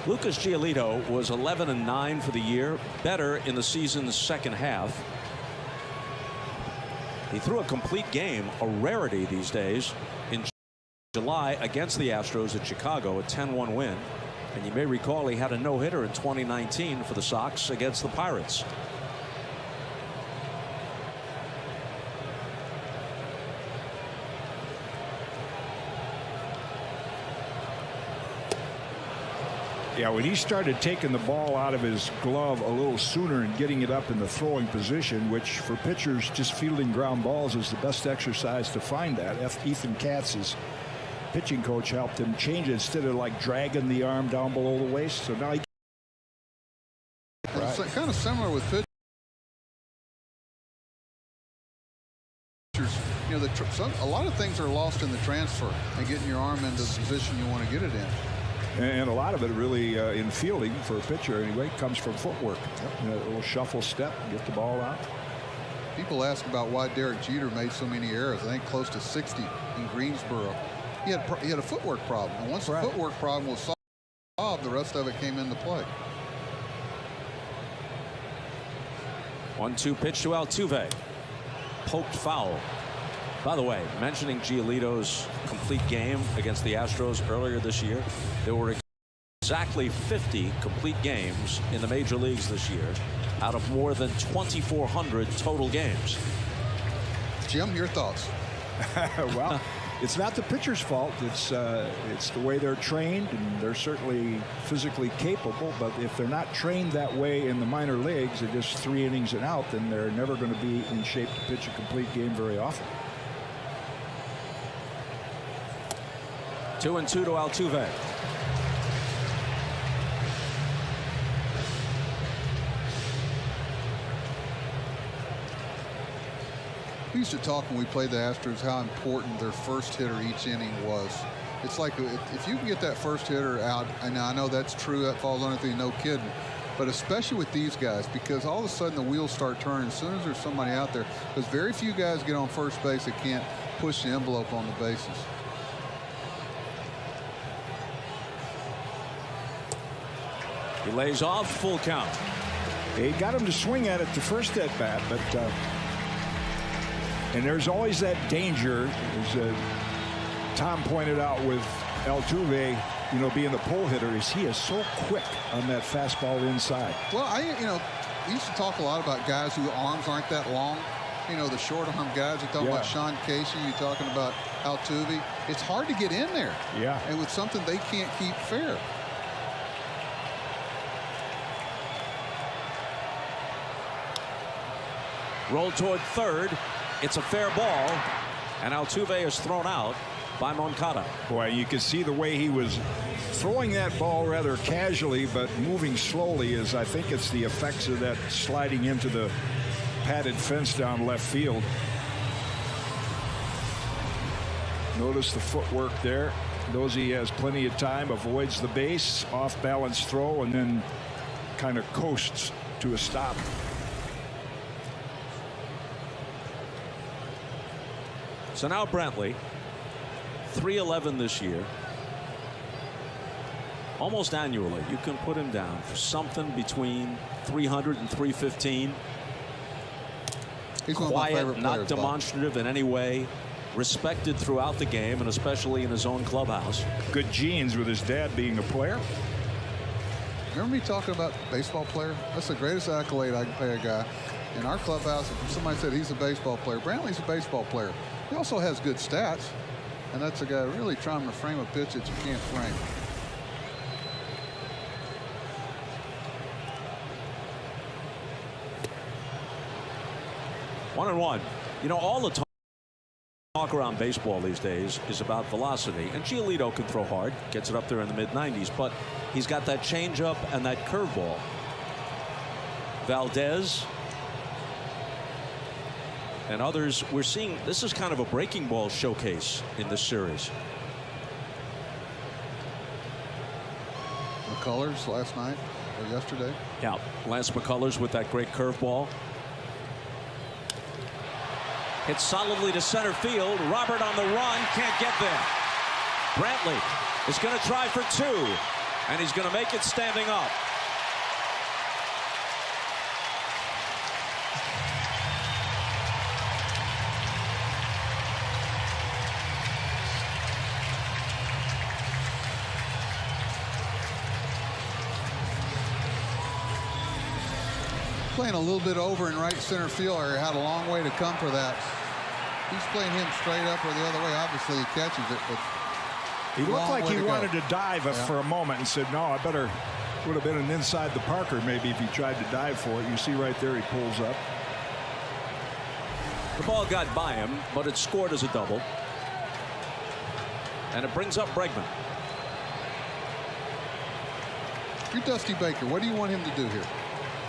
Lucas Giolito was 11-9 for the year, better in the season's second half. He threw a complete game, a rarity these days, in July against the Astros at Chicago, a 10-1 win. And you may recall he had a no-hitter in 2019 for the Sox against the Pirates. Yeah, when he started taking the ball out of his glove a little sooner and getting it up in the throwing position, which for pitchers just fielding ground balls is the best exercise to find that. Ethan Katz, his pitching coach, helped him change it instead of like dragging the arm down below the waist. So now he it's kind of similar with pitchers. You know, a lot of things are lost in the transfer and getting your arm into the position you want to get it in. And a lot of it really in fielding for a pitcher anyway comes from footwork. You know, a little shuffle step, get the ball out. People ask about why Derek Jeter made so many errors. I think close to 60 in Greensboro. He had a footwork problem. And once the footwork problem was solved, the rest of it came into play. 1-2 pitch to Altuve. Poked foul. By the way, mentioning Giolito's complete game against the Astros earlier this year, there were exactly 50 complete games in the major leagues this year out of more than 2,400 total games. Jim, your thoughts? Well, it's not the pitcher's fault. It's the way they're trained, and they're certainly physically capable. But if they're not trained that way in the minor leagues, they're just 3 innings and out, then they're never going to be in shape to pitch a complete game very often. 2-2 to Altuve. We used to talk when we played the Astros how important their first hitter each inning was. It's like if you can get that first hitter out, and I know that's true, that falls on anything, no kidding, but especially with these guys, because all of a sudden the wheels start turning as soon as there's somebody out there, because very few guys get on first base that can't push the envelope on the bases. He lays off, full count. He got him to swing at it the first at bat, but and there's always that danger, as Tom pointed out with Altuve, you know, being the pull hitter, is he is so quick on that fastball inside. Well, we used to talk a lot about guys whose arms aren't that long. You know, the short arm guys. You're talking about Sean Casey. You're talking about Altuve. It's hard to get in there. Yeah. And with something they can't keep fair. Rolled toward third. It's a fair ball, and Altuve is thrown out by Moncada. Boy, you can see the way he was throwing that ball rather casually, but moving slowly, as I think it's the effects of that sliding into the padded fence down left field. Notice the footwork there. Knows he has plenty of time, avoids the base, off balance throw, and then kind of coasts to a stop. So now Brantley, 311 this year. Almost annually, you can put him down for something between 300 and 315. He's one of my favorite Quiet, not players, demonstrative in any way. Respected throughout the game, and especially in his own clubhouse. Good genes with his dad being a player. Remember me talking about baseball player? That's the greatest accolade I can pay a guy. In our clubhouse, if somebody said he's a baseball player, Brantley's a baseball player. He also has good stats, and that's a guy really trying to frame a pitch that you can't frame. One and one. You know, all the talk around baseball these days is about velocity, and Giolito can throw hard, gets it up there in the mid-90s, but he's got that changeup and that curveball. Valdez and others, we're seeing this is kind of a breaking ball showcase in this series. McCullers last night or yesterday. Yeah, Lance McCullers with that great curveball. Hit solidly to center field. Robert on the run, can't get there. Brantley is going to try for two. And he's going to make it standing up. Playing a little bit over in right center field area. Had a long way to come for that. He's playing him straight up or the other way. Obviously, he catches it, but he looked like he wanted to dive for a moment and said, no, I better. Would have been an inside the Parker maybe if he tried to dive for it. You see right there, he pulls up. The ball got by him, but it scored as a double. And it brings up Bregman. You're Dusty Baker. What do you want him to do here?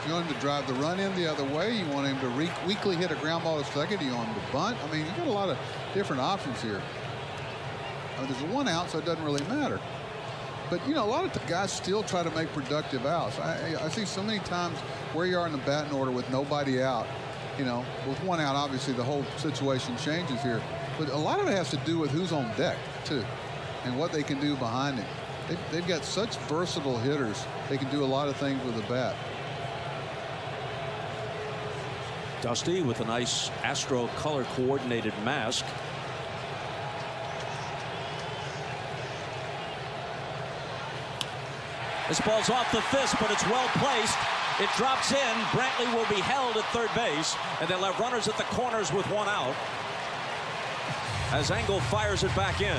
You want him to drive the run in the other way? You want him to weakly hit a ground ball to second? Do you want him to bunt? I mean, you got a lot of different options here. I mean, there's a 1 out, so it doesn't really matter. But, you know, a lot of the guys still try to make productive outs. I see so many times where you are in the batting order with nobody out. You know, with 1 out, obviously the whole situation changes here. But a lot of it has to do with who's on deck, too, and what they can do behind it. They've got such versatile hitters. They can do a lot of things with the bat. Dusty with a nice Astro color coordinated mask. This ball's off the fist, but it's well placed. It drops in. Brantley will be held at third base, and they'll have runners at the corners with 1 out as Engel fires it back in.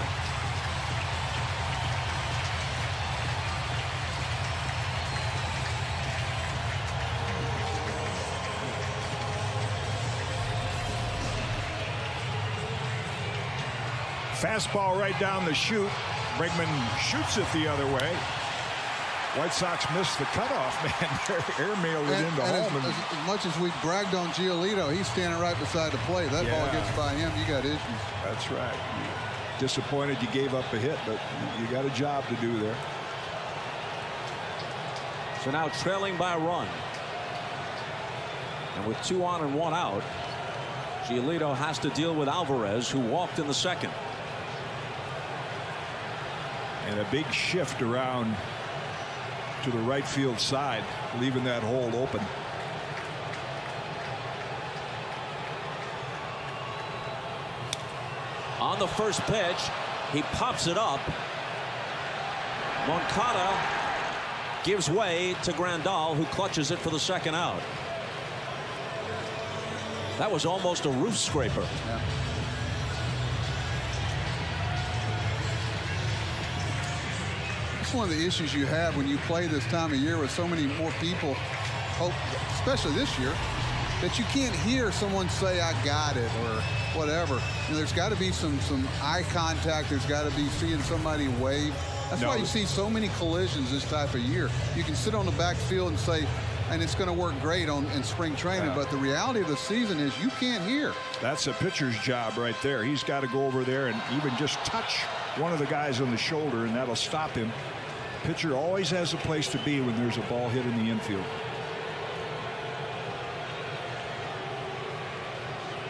Fastball right down the chute. Bregman shoots it the other way. White Sox missed the cutoff, man. They're airmailed it into home. As much as we bragged on Giolito, he's standing right beside the plate. That ball gets by him, you got issues. That's right. You're disappointed you gave up a hit, but you got a job to do there. So now trailing by a run. And with 2 on and 1 out, Giolito has to deal with Alvarez, who walked in the second. And a big shift around to the right field side, leaving that hole open. On the first pitch, he pops it up. Moncada gives way to Grandal, who clutches it for the second out. That was almost a roof scraper. Yeah. It's one of the issues you have when you play this time of year with so many more people, especially this year, that you can't hear someone say, I got it, or whatever. You know, there's got to be some eye contact. There's got to be seeing somebody wave. That's why you see so many collisions this type of year. You can sit on the backfield and say, and it's going to work great in spring training, but the reality of the season is you can't hear. That's a pitcher's job right there. He's got to go over there and even just touch one of the guys on the shoulder, and that'll stop him. Pitcher always has a place to be when there's a ball hit in the infield.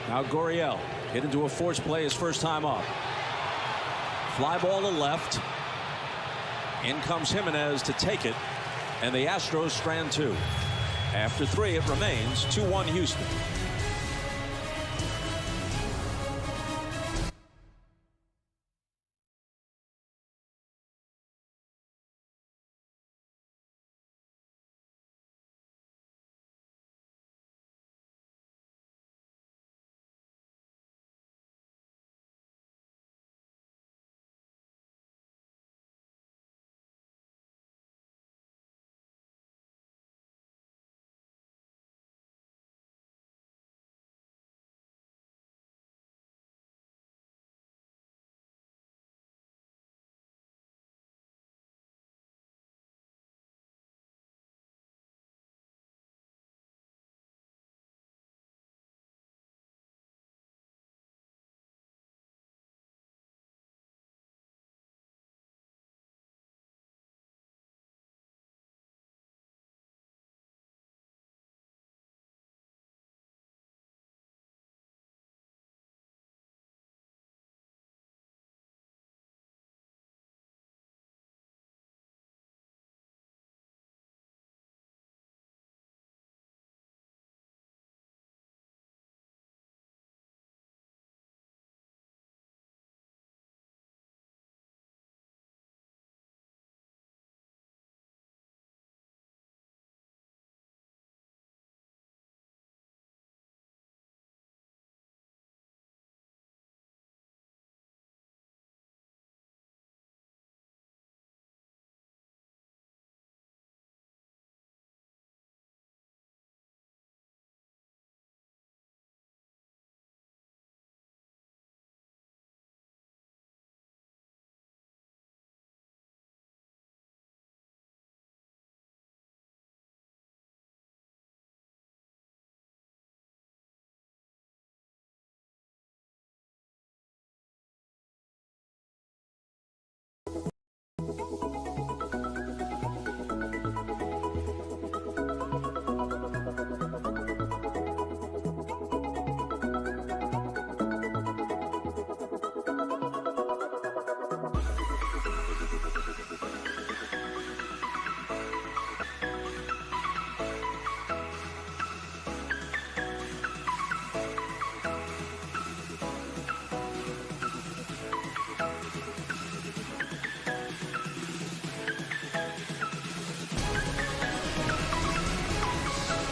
Now Gurriel hit into a force play his first time up. Fly ball to left. In comes Jimenez to take it, and the Astros strand 2. After 3, it remains 2-1 Houston.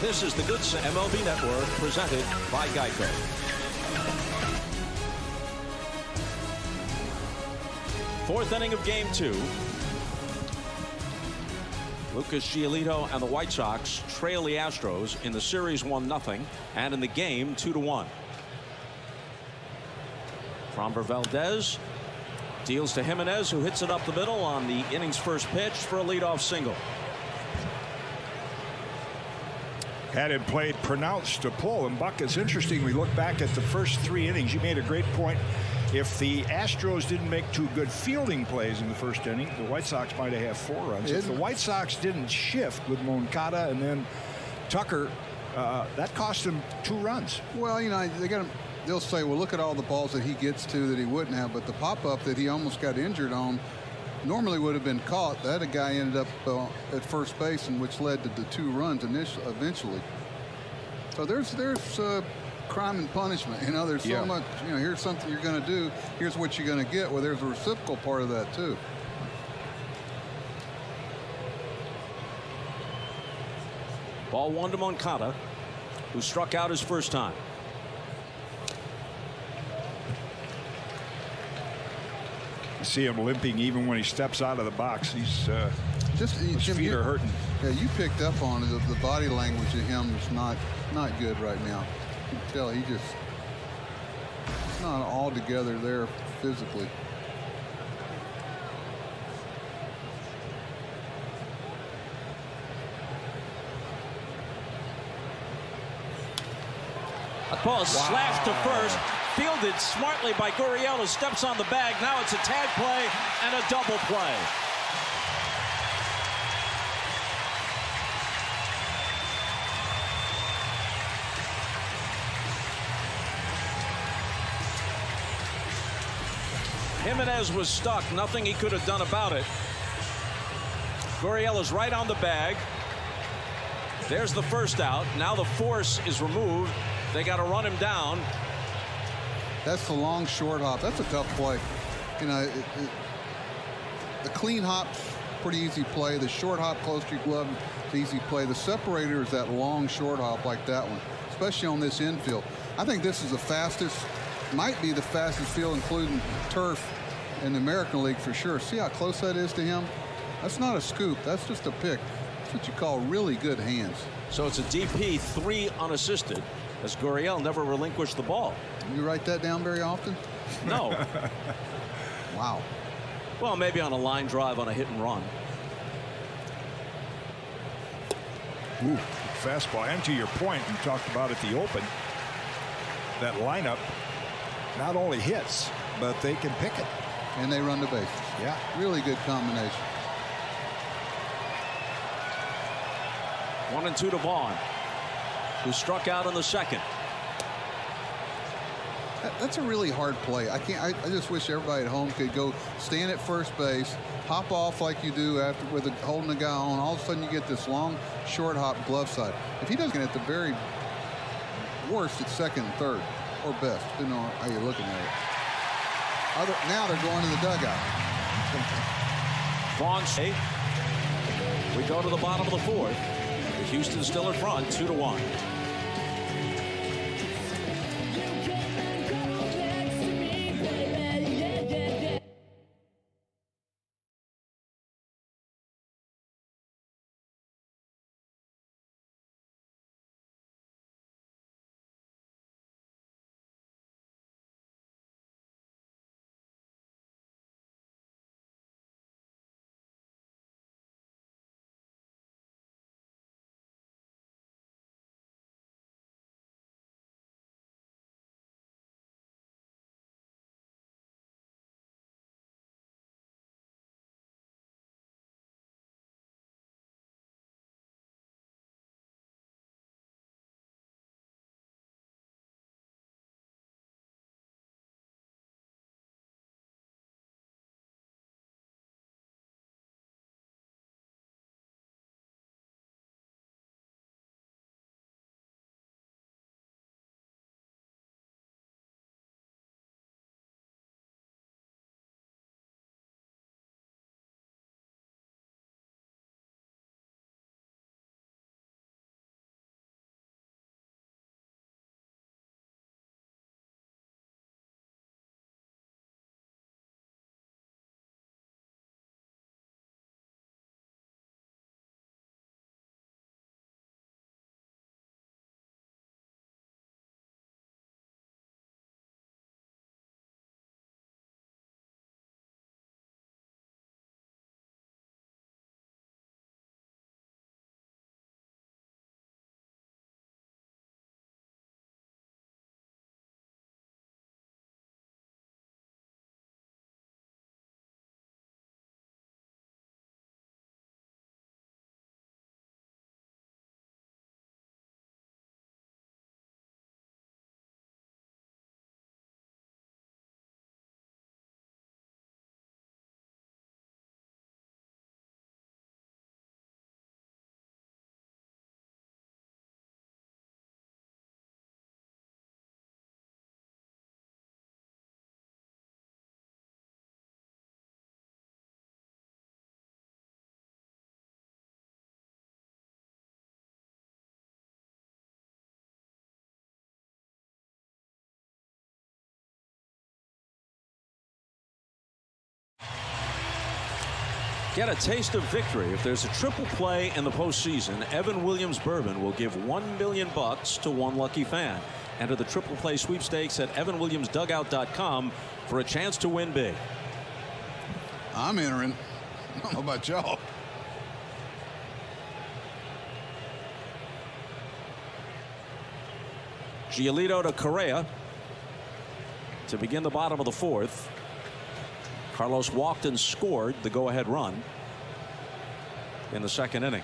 This is the Good MLB Network presented by Geico. Fourth inning of game 2. Lucas Giolito and the White Sox trail the Astros in the series 1-0 and in the game 2-1. Framber Valdez deals to Jimenez, who hits it up the middle on the inning's first pitch for a leadoff single. Had it played pronounced to pull. And Buck, it's interesting. We look back at the first 3 innings. You made a great point. If the Astros didn't make 2 good fielding plays in the first inning, the White Sox might have had 4 runs. If the White Sox didn't shift with Moncada and then Tucker, that cost them 2 runs. Well, you know, they'll say, well, look at all the balls that he gets to that he wouldn't have. But the pop-up that he almost got injured on normally would have been caught. That a guy ended up at first base, and which led to the 2 runs eventually. So there's crime and punishment. You know, there's so much. You know, here's something you're going to do. Here's what you're going to get. Well, there's a reciprocal part of that too. Ball 1 to Moncada, who struck out his first time. You see him limping even when he steps out of the box. He's his feet are hurting. Yeah, you picked up on it. The body language of him is not good right now. You can tell it's not all together there physically. A ball slashed to first, fielded smartly by Gurriel, who steps on the bag. Now it's a tag play and a double play. Jimenez was stuck. Nothing he could have done about it. Gurriel is right on the bag. There's the first out. Now the force is removed. They got to run him down. That's the long short hop. That's a tough play. You know, the clean hop's pretty easy play. The short hop close to your glove is easy play. The separator is that long short hop like that one, especially on this infield. I think this is the fastest, might be the fastest field, including turf, in the American League for sure. See how close that is to him? That's not a scoop. That's just a pick. That's what you call really good hands. So it's a DP, 3 unassisted, as Gurriel never relinquished the ball. You write that down very often? No. Wow. Well, maybe on a line drive on a hit and run. Ooh, fastball. And to your point, you talked about at the open, that lineup not only hits, but they can pick it. And they run the bases. Yeah. Really good combination. 1-2 to Vaughn, who struck out in the second. That's a really hard play. I just wish everybody at home could go stand at first base, hop off like you do after with holding the guy on. All of a sudden you get this long short hop glove side. If he doesn't, at the very worst, it's second and third, or best, depending on how you're looking at it. Now they're going to the dugout. Vaughn. We go to the bottom of the 4th. Houston still in front, 2-1. Get a taste of victory. If there's a triple play in the postseason, Evan Williams Bourbon will give $1 million to one lucky fan. Enter the triple play sweepstakes at evanwilliamsdugout.com for a chance to win big. I'm entering. I don't know about y'all. Giolito to Correa to begin the bottom of the fourth. Carlos walked and scored the go-ahead run in the second inning.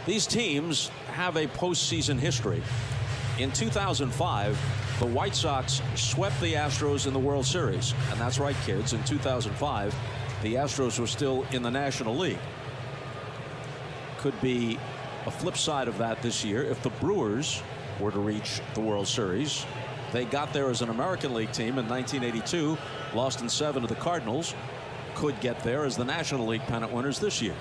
These teams have a postseason history. In 2005, the White Sox swept the Astros in the World Series. And that's right, kids. In 2005, the Astros were still in the National League. Could be a flip side of that this year if the Brewers were to reach the World Series. They got there as an American League team in 1982, lost in 7 to the Cardinals. Could get there as the National League pennant winners this year.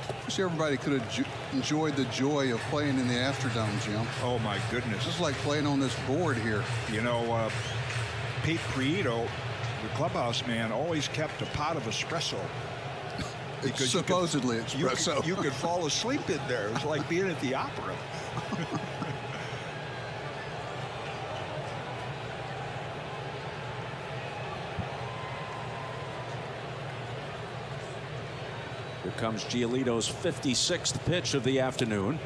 I wish everybody could have enjoyed the joy of playing in the Astrodome, Jim. Oh my goodness. Just like playing on this board here. You know, Pete Prieto, the clubhouse man, always kept a pot of espresso. Because supposedly espresso. You could fall asleep in there. It was like being at the opera. Here comes Giolito's 56th pitch of the afternoon.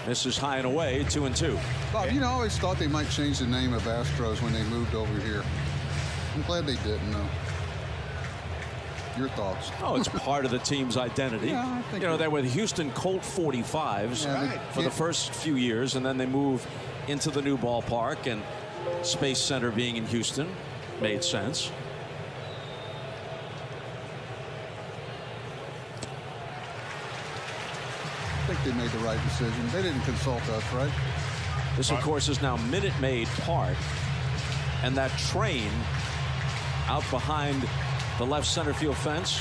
This is high and away, 2-2. Bob, you know, I always thought they might change the name of Astros when they moved over here. I'm glad they didn't, though. Your thoughts? Oh, it's part of the team's identity. Yeah, I think you know, they were the Houston Colt 45s for the first few years, and then they moved into the new ballpark, and Space Center being in Houston made sense. I think they made the right decision. They didn't consult us, right? This, of course, is now Minute Maid Park, and that train out behind the left center field fence,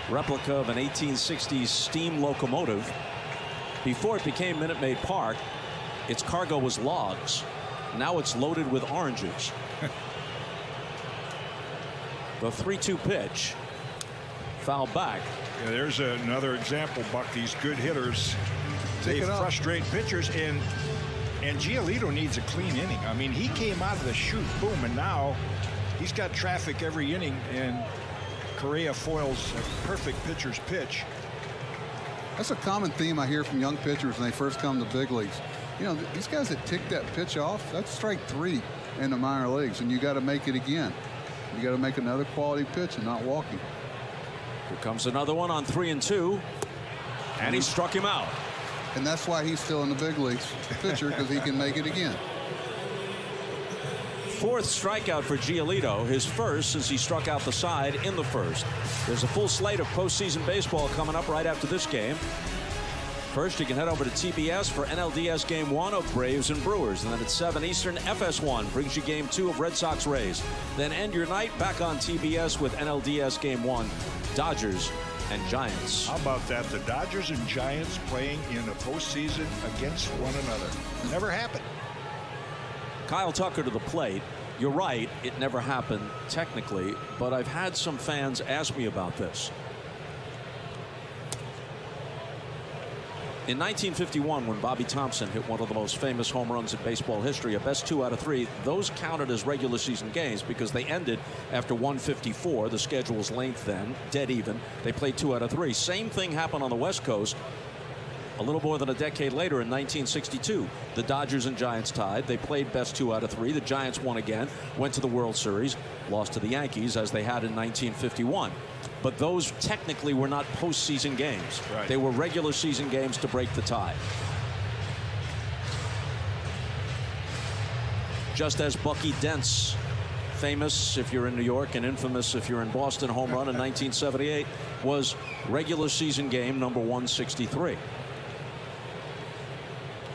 replica of an 1860s steam locomotive. Before it became Minute Maid Park, its cargo was logs. Now it's loaded with oranges. The 3-2 pitch, foul back. Yeah, there's another example, Buck. These good hitters, they frustrate pitchers, and Giolito needs a clean inning. I mean, he came out of the chute, boom, and now he's got traffic every inning, and Correa foils a perfect pitcher's pitch. That's a common theme I hear from young pitchers when they first come to big leagues. You know, these guys that tick that pitch off, that's strike 3 in the minor leagues, and you got to make it again. You got to make another quality pitch and not walking. Here comes another one on 3-2, and he struck him out. And that's why he's still in the big leagues, pitcher, because he can make it again. 4th strikeout for Giolito, his first since he struck out the side in the first. There's a full slate of postseason baseball coming up right after this game. First, you can head over to TBS for NLDS Game 1 of Braves and Brewers. And then at 7 Eastern, FS1 brings you Game 2 of Red Sox Rays. Then end your night back on TBS with NLDS Game 1, Dodgers and Giants. How about that? The Dodgers and Giants playing in a postseason against one another. Never happened. Kyle Tucker to the plate. You're right, it never happened technically, but I've had some fans ask me about this. In 1951, when Bobby Thompson hit one of the most famous home runs in baseball history, a best 2 out of 3, those counted as regular season games because they ended after 154. The schedule's length then, dead even. They played 2 out of 3. Same thing happened on the West Coast a little more than a decade later in 1962. The Dodgers and Giants tied. They played best 2 out of 3. The Giants won again, went to the World Series, lost to the Yankees as they had in 1951. But those technically were not postseason games. Right. They were regular season games to break the tie. Just as Bucky Dent's famous, if you're in New York, and infamous if you're in Boston, home run in 1978 was regular season game number 163.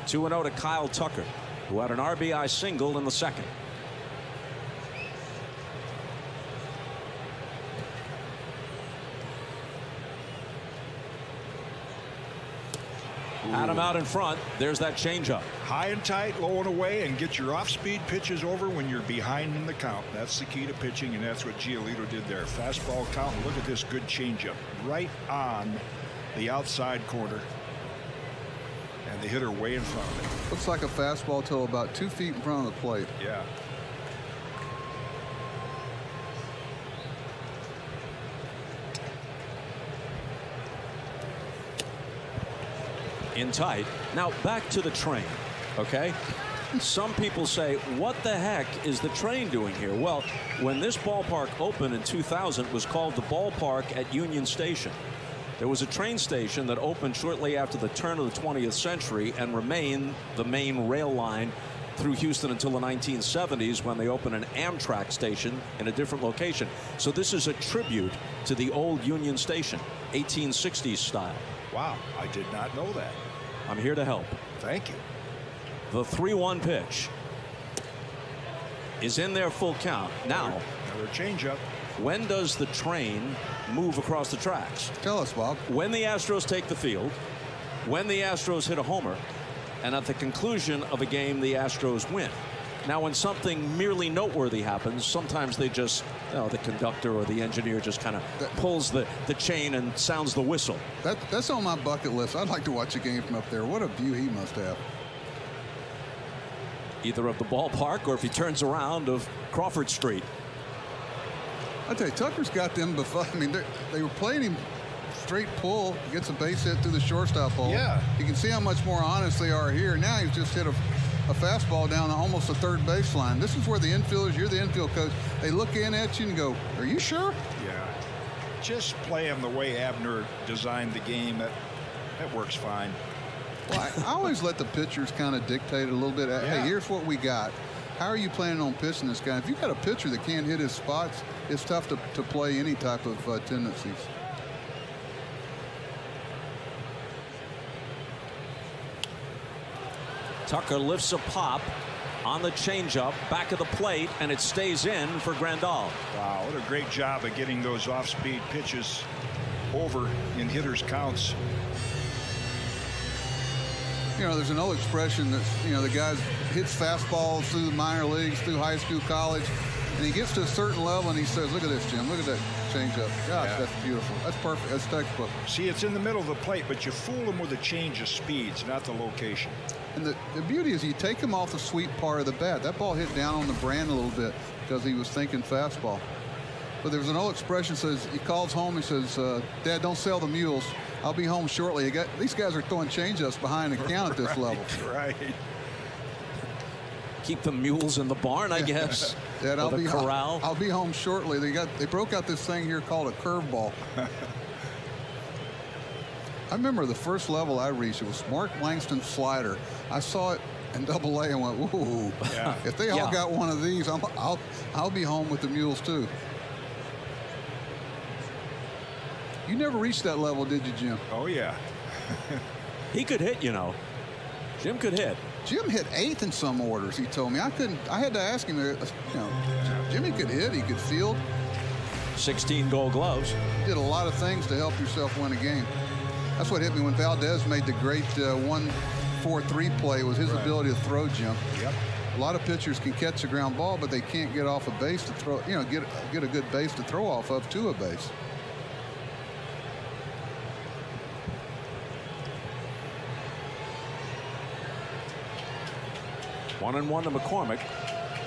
2-0 to Kyle Tucker, who had an RBI single in the second. Had him out in front. There's that changeup. High and tight, low and away, and get your off-speed pitches over when you're behind in the count. That's the key to pitching, and that's what Giolito did there. Fastball count. Look at this good changeup right on the outside corner, and the hitter way in front of it. Looks like a fastball till about 2 feet in front of the plate. Yeah. In tight. Now back to the train. Okay. Some people say, what the heck is the train doing here? Well, when this ballpark opened in 2000, it was called the ballpark at Union Station. There was a train station that opened shortly after the turn of the 20th century and remained the main rail line through Houston until the 1970s, when they opened an Amtrak station in a different location. So this is a tribute to the old Union Station, 1860s style. Wow, I did not know that. I'm here to help. Thank you. The 3-1 pitch is in their full count. Now, another changeup. When does the train move across the tracks? Tell us, Bob. When the Astros take the field, when the Astros hit a homer, and at the conclusion of a game, the Astros win. Now, when something merely noteworthy happens, sometimes they just, the conductor or the engineer just kind of pulls the chain and sounds the whistle. That's on my bucket list. I'd like to watch a game from up there. What a view he must have. Either of the ballpark, or if he turns around, of Crawford Street. I tell you, Tucker's got them before. I mean, they were playing him straight pull, gets a base hit through the shortstop hole. Yeah. You can see how much more honest they are here. Now he's just hit a fastball down almost the third baseline. This is where the infielders, you're the infield coach, they look in at you and go, are you sure? Yeah. Just play him the way Abner designed the game. That works fine. Well, I always let the pitchers kind of dictate it a little bit. Yeah. Hey, here's what we got. How are you planning on pitching this guy? If you've got a pitcher that can't hit his spots, it's tough to play any type of tendencies. Tucker lifts a pop on the changeup, back of the plate, and it stays in for Grandal. Wow, what a great job of getting those off-speed pitches over in hitters' counts. You know, there's an old expression that, the guy hits fastballs through the minor leagues, through high school, college, and he gets to a certain level and he says, look at this, Jim, look at that changeup. Gosh, yeah. That's beautiful. That's perfect. That's textbook. See, it's in the middle of the plate, but you fool him with a change of speeds, not the location. And the beauty is you take him off the sweet part of the bat. That ball hit down on the brand a little bit because he was thinking fastball. But there's an old expression says, he calls home, he says, Dad, don't sell the mules. I'll be home shortly. These guys are throwing changeups behind the count at this level. Right. Keep the mules in the barn, I guess. Dad, I'll be corral. I'll be home shortly. They broke out this thing here called a curveball. I remember the first level I reached, it was Mark Langston's slider. I saw it in Double-A and went, ooh. Yeah. If they all got one of these, I'll be home with the mules too. You never reached that level, did you, Jim? Oh, yeah. He could hit, Jim could hit. Jim hit 8th in some orders, he told me. I had to ask him, Jimmy could hit, he could field. 16 gold gloves. He did a lot of things to help yourself win a game. That's what hit me when Valdez made the great 1-4-3 play, was his ability to throw, Jim. Yep. A lot of pitchers can catch a ground ball, but they can't get off a base to throw, get a good base to throw off of to a base. 1-1 to McCormick,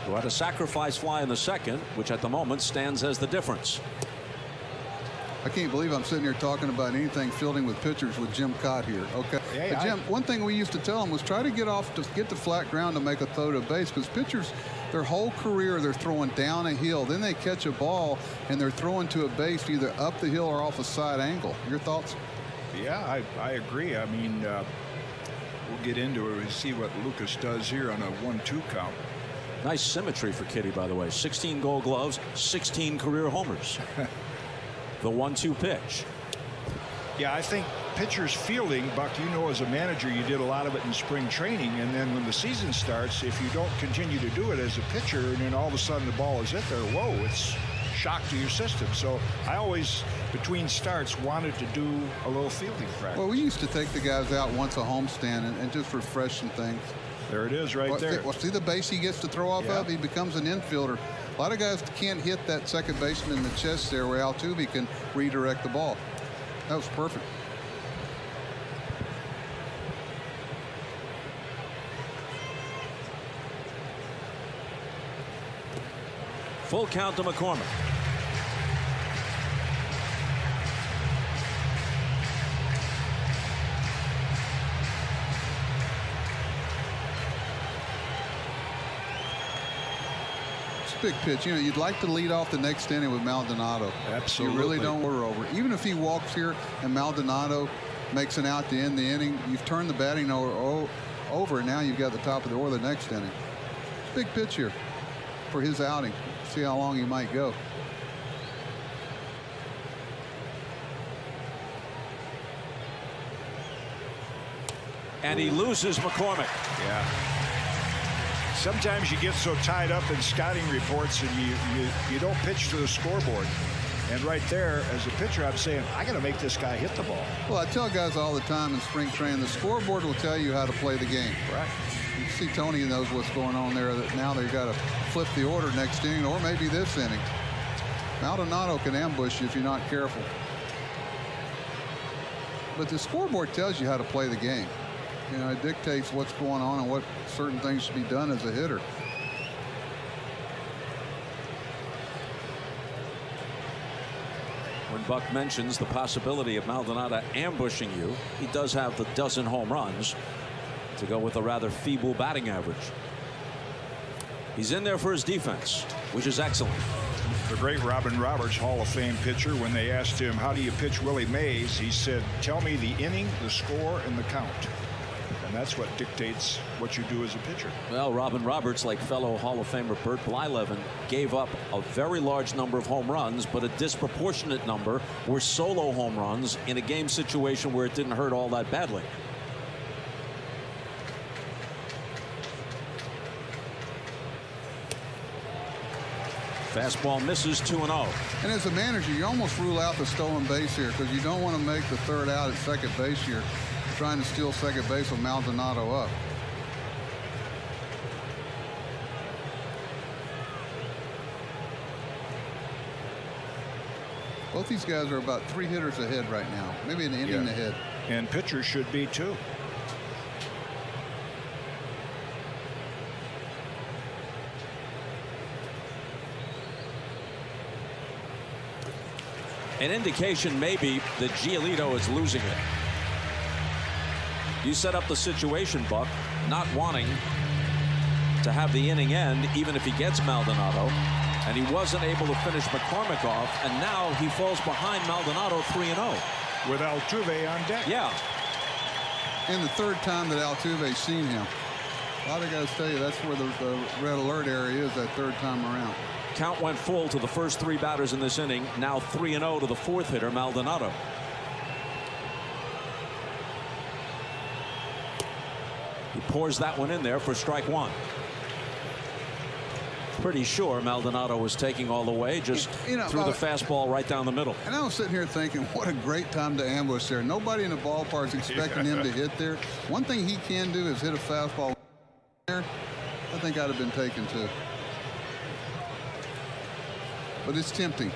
who had a sacrifice fly in the second, which at the moment stands as the difference. I can't believe I'm sitting here talking about anything fielding with pitchers with Jim Cott here. Okay, yeah, Jim, one thing we used to tell him was try to get the flat ground to make a throw to base, because pitchers, their whole career, they're throwing down a hill. Then they catch a ball and they're throwing to a base either up the hill or off a side angle. Your thoughts? Yeah, I agree. I mean, we'll get into it and see what Lucas does here on a 1-2 count. Nice symmetry for Kitty, by the way. 16 gold gloves, 16 career homers. The 1-2 pitch. Yeah, I think pitchers fielding, Buck, as a manager, you did a lot of it in spring training, and then when the season starts, if you don't continue to do it as a pitcher, and then all of a sudden the ball is hit there, whoa, it's shock to your system. So I always, between starts, wanted to do a little fielding practice. Well, we used to take the guys out once a homestand and just refresh some things. There it is right there. Well, see the base he gets to throw off of? He becomes an infielder. A lot of guys can't hit that second baseman in the chest there where Altuve can redirect the ball. That was perfect. Full count to McCormick. Big pitch. You know, you'd like to lead off the next inning with Maldonado. Absolutely. You really don't worry over. Even if he walks here and Maldonado makes an out to end the inning, you've turned the batting over, and now you've got the top of the order the next inning. Big pitch here for his outing. See how long he might go. And he loses McCormick. Yeah. Sometimes you get so tied up in scouting reports and you don't pitch to the scoreboard. And right there, as a pitcher, I'm saying, I got to make this guy hit the ball. Well, I tell guys all the time in spring training, the scoreboard will tell you how to play the game. Right. You see Tony knows what's going on there, that now they've got to flip the order next inning or maybe this inning. Maldonado can ambush you if you're not careful. But the scoreboard tells you how to play the game. You know, it dictates what's going on and what certain things should be done as a hitter. When Buck mentions the possibility of Maldonado ambushing you, he does have the dozen home runs to go with a rather feeble batting average. He's in there for his defense, which is excellent. The great Robin Roberts, Hall of Fame pitcher, when they asked him, how do you pitch Willie Mays? He said, tell me the inning, the score, and the count. And that's what dictates what you do as a pitcher. Well, Robin Roberts, like fellow Hall of Famer Bert Blyleven, gave up a very large number of home runs, but a disproportionate number were solo home runs in a game situation where it didn't hurt all that badly. Fastball misses, 2-0. And as a manager, you almost rule out the stolen base here because you don't want to make the third out at second base here, trying to steal second base with Maldonado up. Both these guys are about 3 hitters ahead right now, maybe an inning ahead. And pitchers should be too. An indication maybe that Giolito is losing it. You set up the situation, Buck, not wanting to have the inning end even if he gets Maldonado, and he wasn't able to finish McCormick off, and now he falls behind Maldonado 3-0. With Altuve on deck. Yeah. And the third time that Altuve's seen him. A lot of guys tell you that's where the red alert area is that third time around. Count went full to the first 3 batters in this inning. Now 3-0 to the 4th hitter, Maldonado. He pours that one in there for strike 1. Pretty sure Maldonado was taking all the way, just threw the fastball right down the middle. And I was sitting here thinking, what a great time to ambush there. Nobody in the ballpark is expecting him to hit there. One thing he can do is hit a fastball there. I think I'd have been taken too. But it's tempting.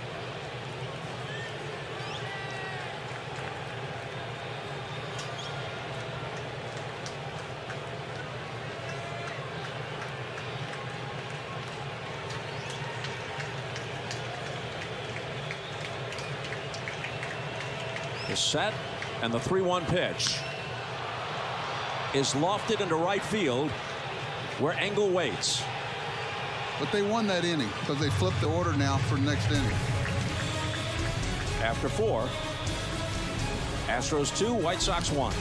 The set and the 3-1 pitch is lofted into right field where Engel waits. But they won that inning because they flipped the order now for the next inning. After 4, Astros 2, White Sox 1.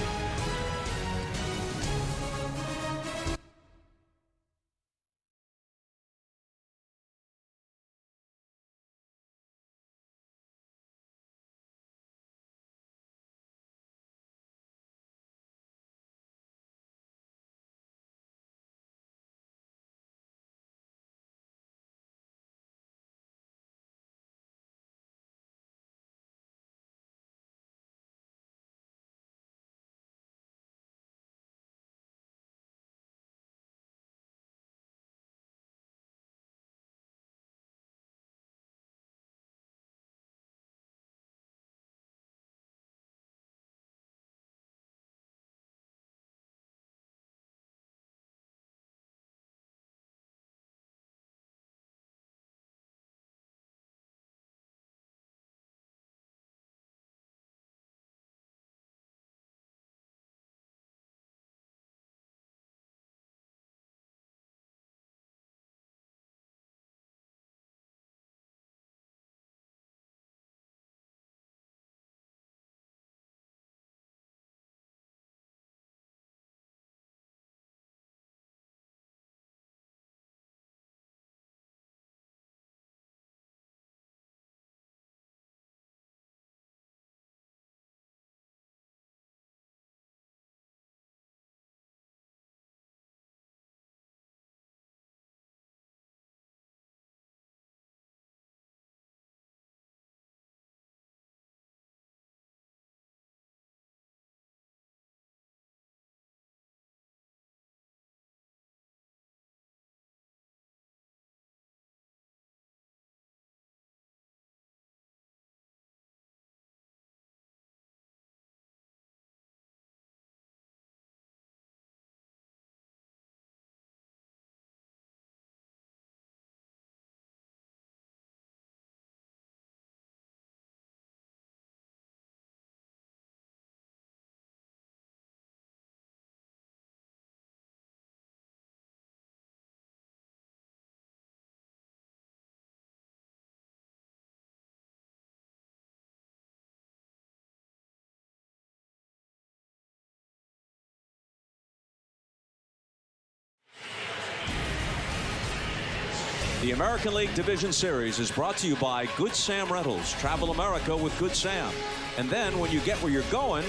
The American League Division Series is brought to you by Good Sam Rentals. Travel America with Good Sam. And then when you get where you're going,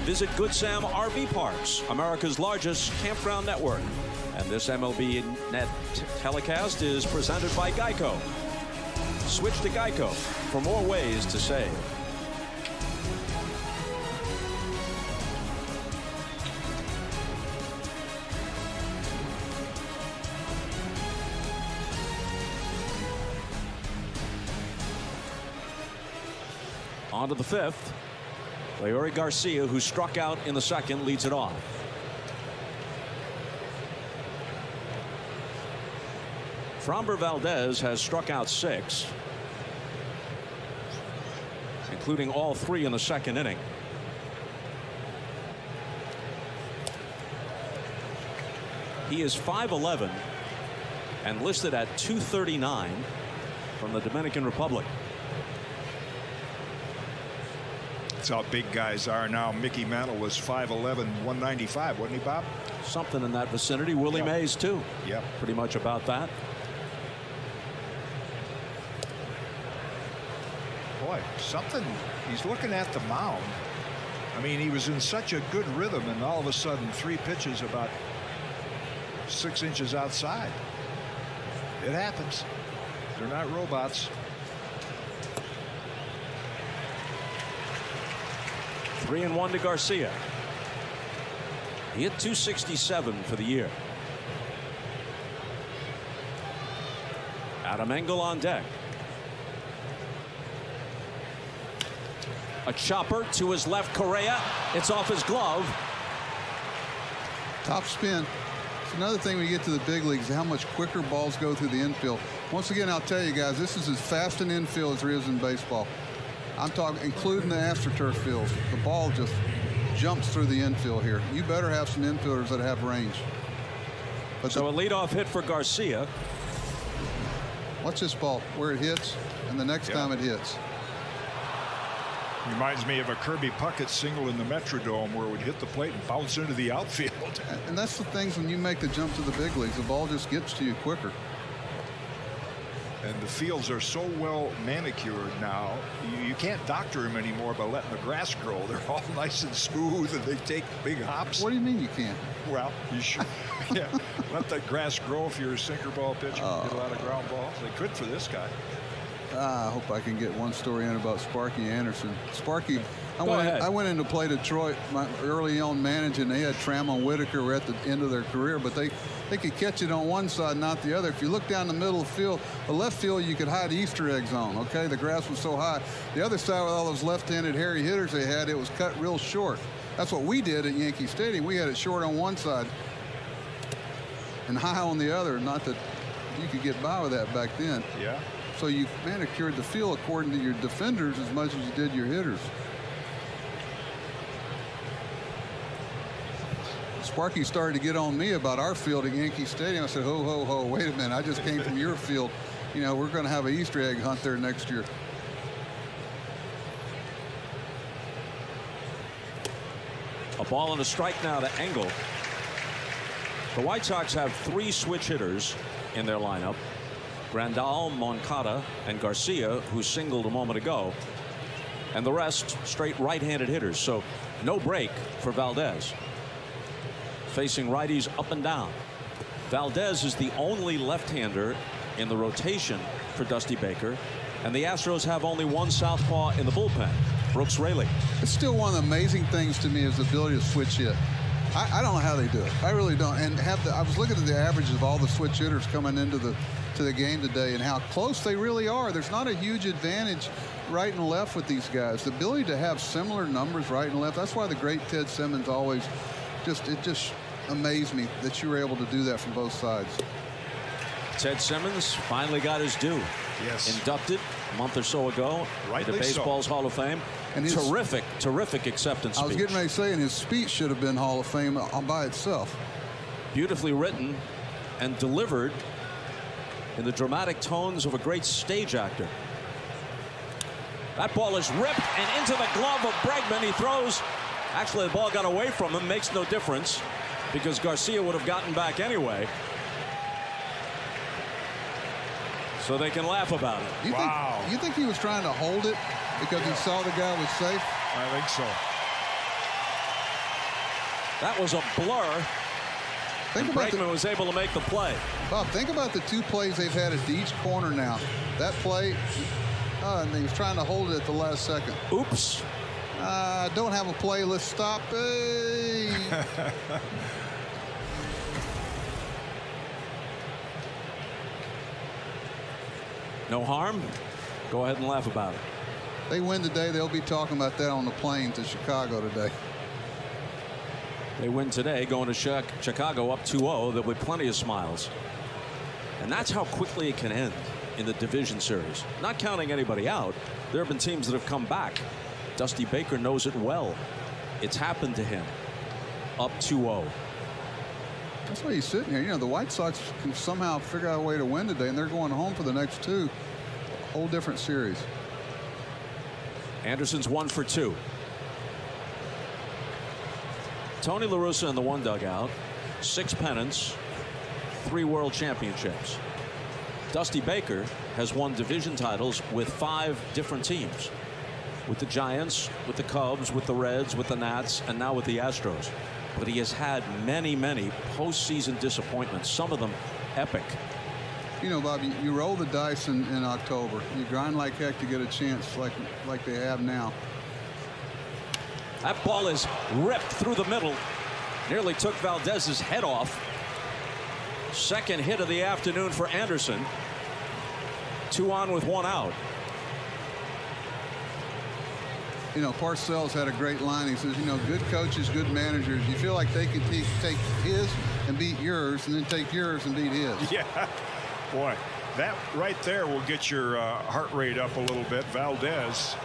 visit Good Sam RV Parks, America's largest campground network. And this MLB Net telecast is presented by Geico. Switch to Geico for more ways to save. On to the fifth. Leury Garcia, who struck out in the second, leads it off. Framber Valdez has struck out 6, including all 3 in the second inning. He is 5'11" and listed at 239 from the Dominican Republic. That's how big guys are now. Mickey Mantle was 5'11", 195, wasn't he, Bob? Something in that vicinity. Willie Mays, too. Yeah. Pretty much about that. Boy, something. He's looking at the mound. I mean, he was in such a good rhythm, and all of a sudden 3 pitches about 6 inches outside. It happens. They're not robots. 3-1 to Garcia. He hit .267 for the year. Adam Engel on deck. A chopper to his left. Correa. It's off his glove. Top spin. It's another thing when you get to the big leagues, how much quicker balls go through the infield. Once again, I'll tell you guys, this is as fast an infield as there is in baseball. I'm talking including the AstroTurf fields. The ball just jumps through the infield here. You better have some infielders that have range. But so a leadoff hit for Garcia. Watch this ball where it hits and the next time it hits. Reminds me of a Kirby Puckett single in the Metrodome where it would hit the plate and bounce into the outfield. And that's the things when you make the jump to the big leagues, the ball just gets to you quicker. And the fields are so well manicured now, you can't doctor them anymore by letting the grass grow. They're all nice and smooth, and they take big hops. What do you mean you can't? Well, you should. Yeah, let the grass grow if you're a sinker ball pitcher. Get a lot of ground balls. They could for this guy. I hope I can get one story in about Sparky Anderson. Sparky, I went in to play Detroit, my early on managing. They had Trammell and Whitaker were at the end of their career, but they could catch it on one side, not the other. If you look down the middle of the field, the left field you could hide Easter eggs on, okay? The grass was so high. The other side with all those left-handed hairy hitters they had, it was cut real short. That's what we did at Yankee Stadium. We had it short on one side and high on the other. Not that you could get by with that back then. Yeah. So you manicured the field according to your defenders as much as you did your hitters. Sparky started to get on me about our field at Yankee Stadium. I said, ho, ho, ho, wait a minute. I just came from your field. You know, we're going to have an Easter egg hunt there next year. A ball and a strike now to Engel. The White Sox have 3 switch hitters in their lineup. Grandal, Moncada, and Garcia, who singled a moment ago. And the rest straight right-handed hitters. So no break for Valdez. Facing righties up and down. Valdez is the only left-hander in the rotation for Dusty Baker. And the Astros have only one southpaw in the bullpen, Brooks Raley. It's still one of the amazing things to me is the ability to switch hit. I don't know how they do it. I really don't. And I was looking at the averages of all the switch hitters coming into the game today and how close they really are. There's not a huge advantage right and left with these guys. The ability to have similar numbers right and left. That's why the great Ted Simmons always it just amazed me that you were able to do that from both sides. Ted Simmons finally got his due. Yes. Inducted a month or so ago into Baseball's Hall of Fame. And terrific acceptance speech. I was getting ready to say, and his speech should have been Hall of Fame by itself. Beautifully written and delivered in the dramatic tones of a great stage actor. That ball is ripped and into the glove of Bregman. He throws. Actually, the ball got away from him. Makes no difference because Garcia would have gotten back anyway. So they can laugh about it. You think he was trying to hold it because he saw the guy was safe? I think so. That was a blur. Bregman was able to make the play. Bob, think about the 2 plays they've had at each corner now. That play, and he was trying to hold it at the last second. Oops. Don't have a play. Let's stop. Hey. No harm. Go ahead and laugh about it. They win today. They'll be talking about that on the plane to Chicago today. They win today, going to Chicago up 2-0. There'll be plenty of smiles. And that's how quickly it can end in the division series. Not counting anybody out, there have been teams that have come back. Dusty Baker knows it well. It's happened to him. Up 2-0. That's why he's sitting here. You know, the White Sox can somehow figure out a way to win today, and they're going home for the next 2. Whole different series. Anderson's 1 for 2. Tony La Russa in the 1 dugout. 6 pennants, 3 world championships. Dusty Baker has won division titles with 5 different teams. With the Giants, with the Cubs, with the Reds, with the Nats, and now with the Astros. But he has had many, many postseason disappointments, some of them epic. You know, Bob, you roll the dice in October. You grind like heck to get a chance like they have now. That ball is ripped through the middle. Nearly took Valdez's head off. Second hit of the afternoon for Anderson. 2 on with 1 out. You know, Parcells had a great line. He says, you know, good coaches, good managers, you feel like they can take his and beat yours and then take yours and beat his. Yeah. Boy, that right there will get your heart rate up a little bit. Valdez,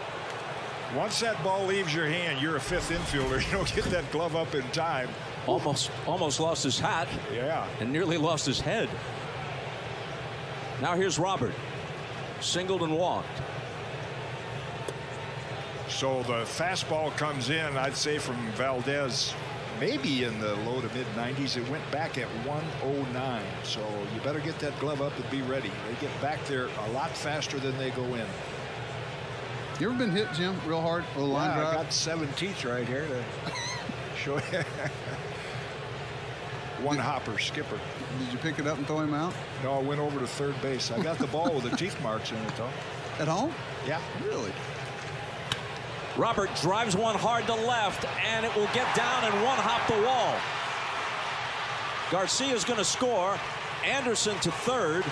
once that ball leaves your hand, you're a 5th infielder. You don't get that glove up in time. Almost lost his hat. Yeah. And nearly lost his head. Now here's Robert. Singled and walked. So the fastball comes in, I'd say, from Valdez, maybe in the low to mid 90s. It went back at 109. So you better get that glove up and be ready. They get back there a lot faster than they go in. You ever been hit, Jim, real hard with a line drive? I got 7 teeth right here to show you. One hopper, skipper. Did you pick it up and throw him out? No, I went over to third base. I got the ball with the teeth marks in it, though. At home? Yeah. Really? Robert drives one hard to left, and it will get down and one hop the wall. Garcia's going to score. Anderson to third.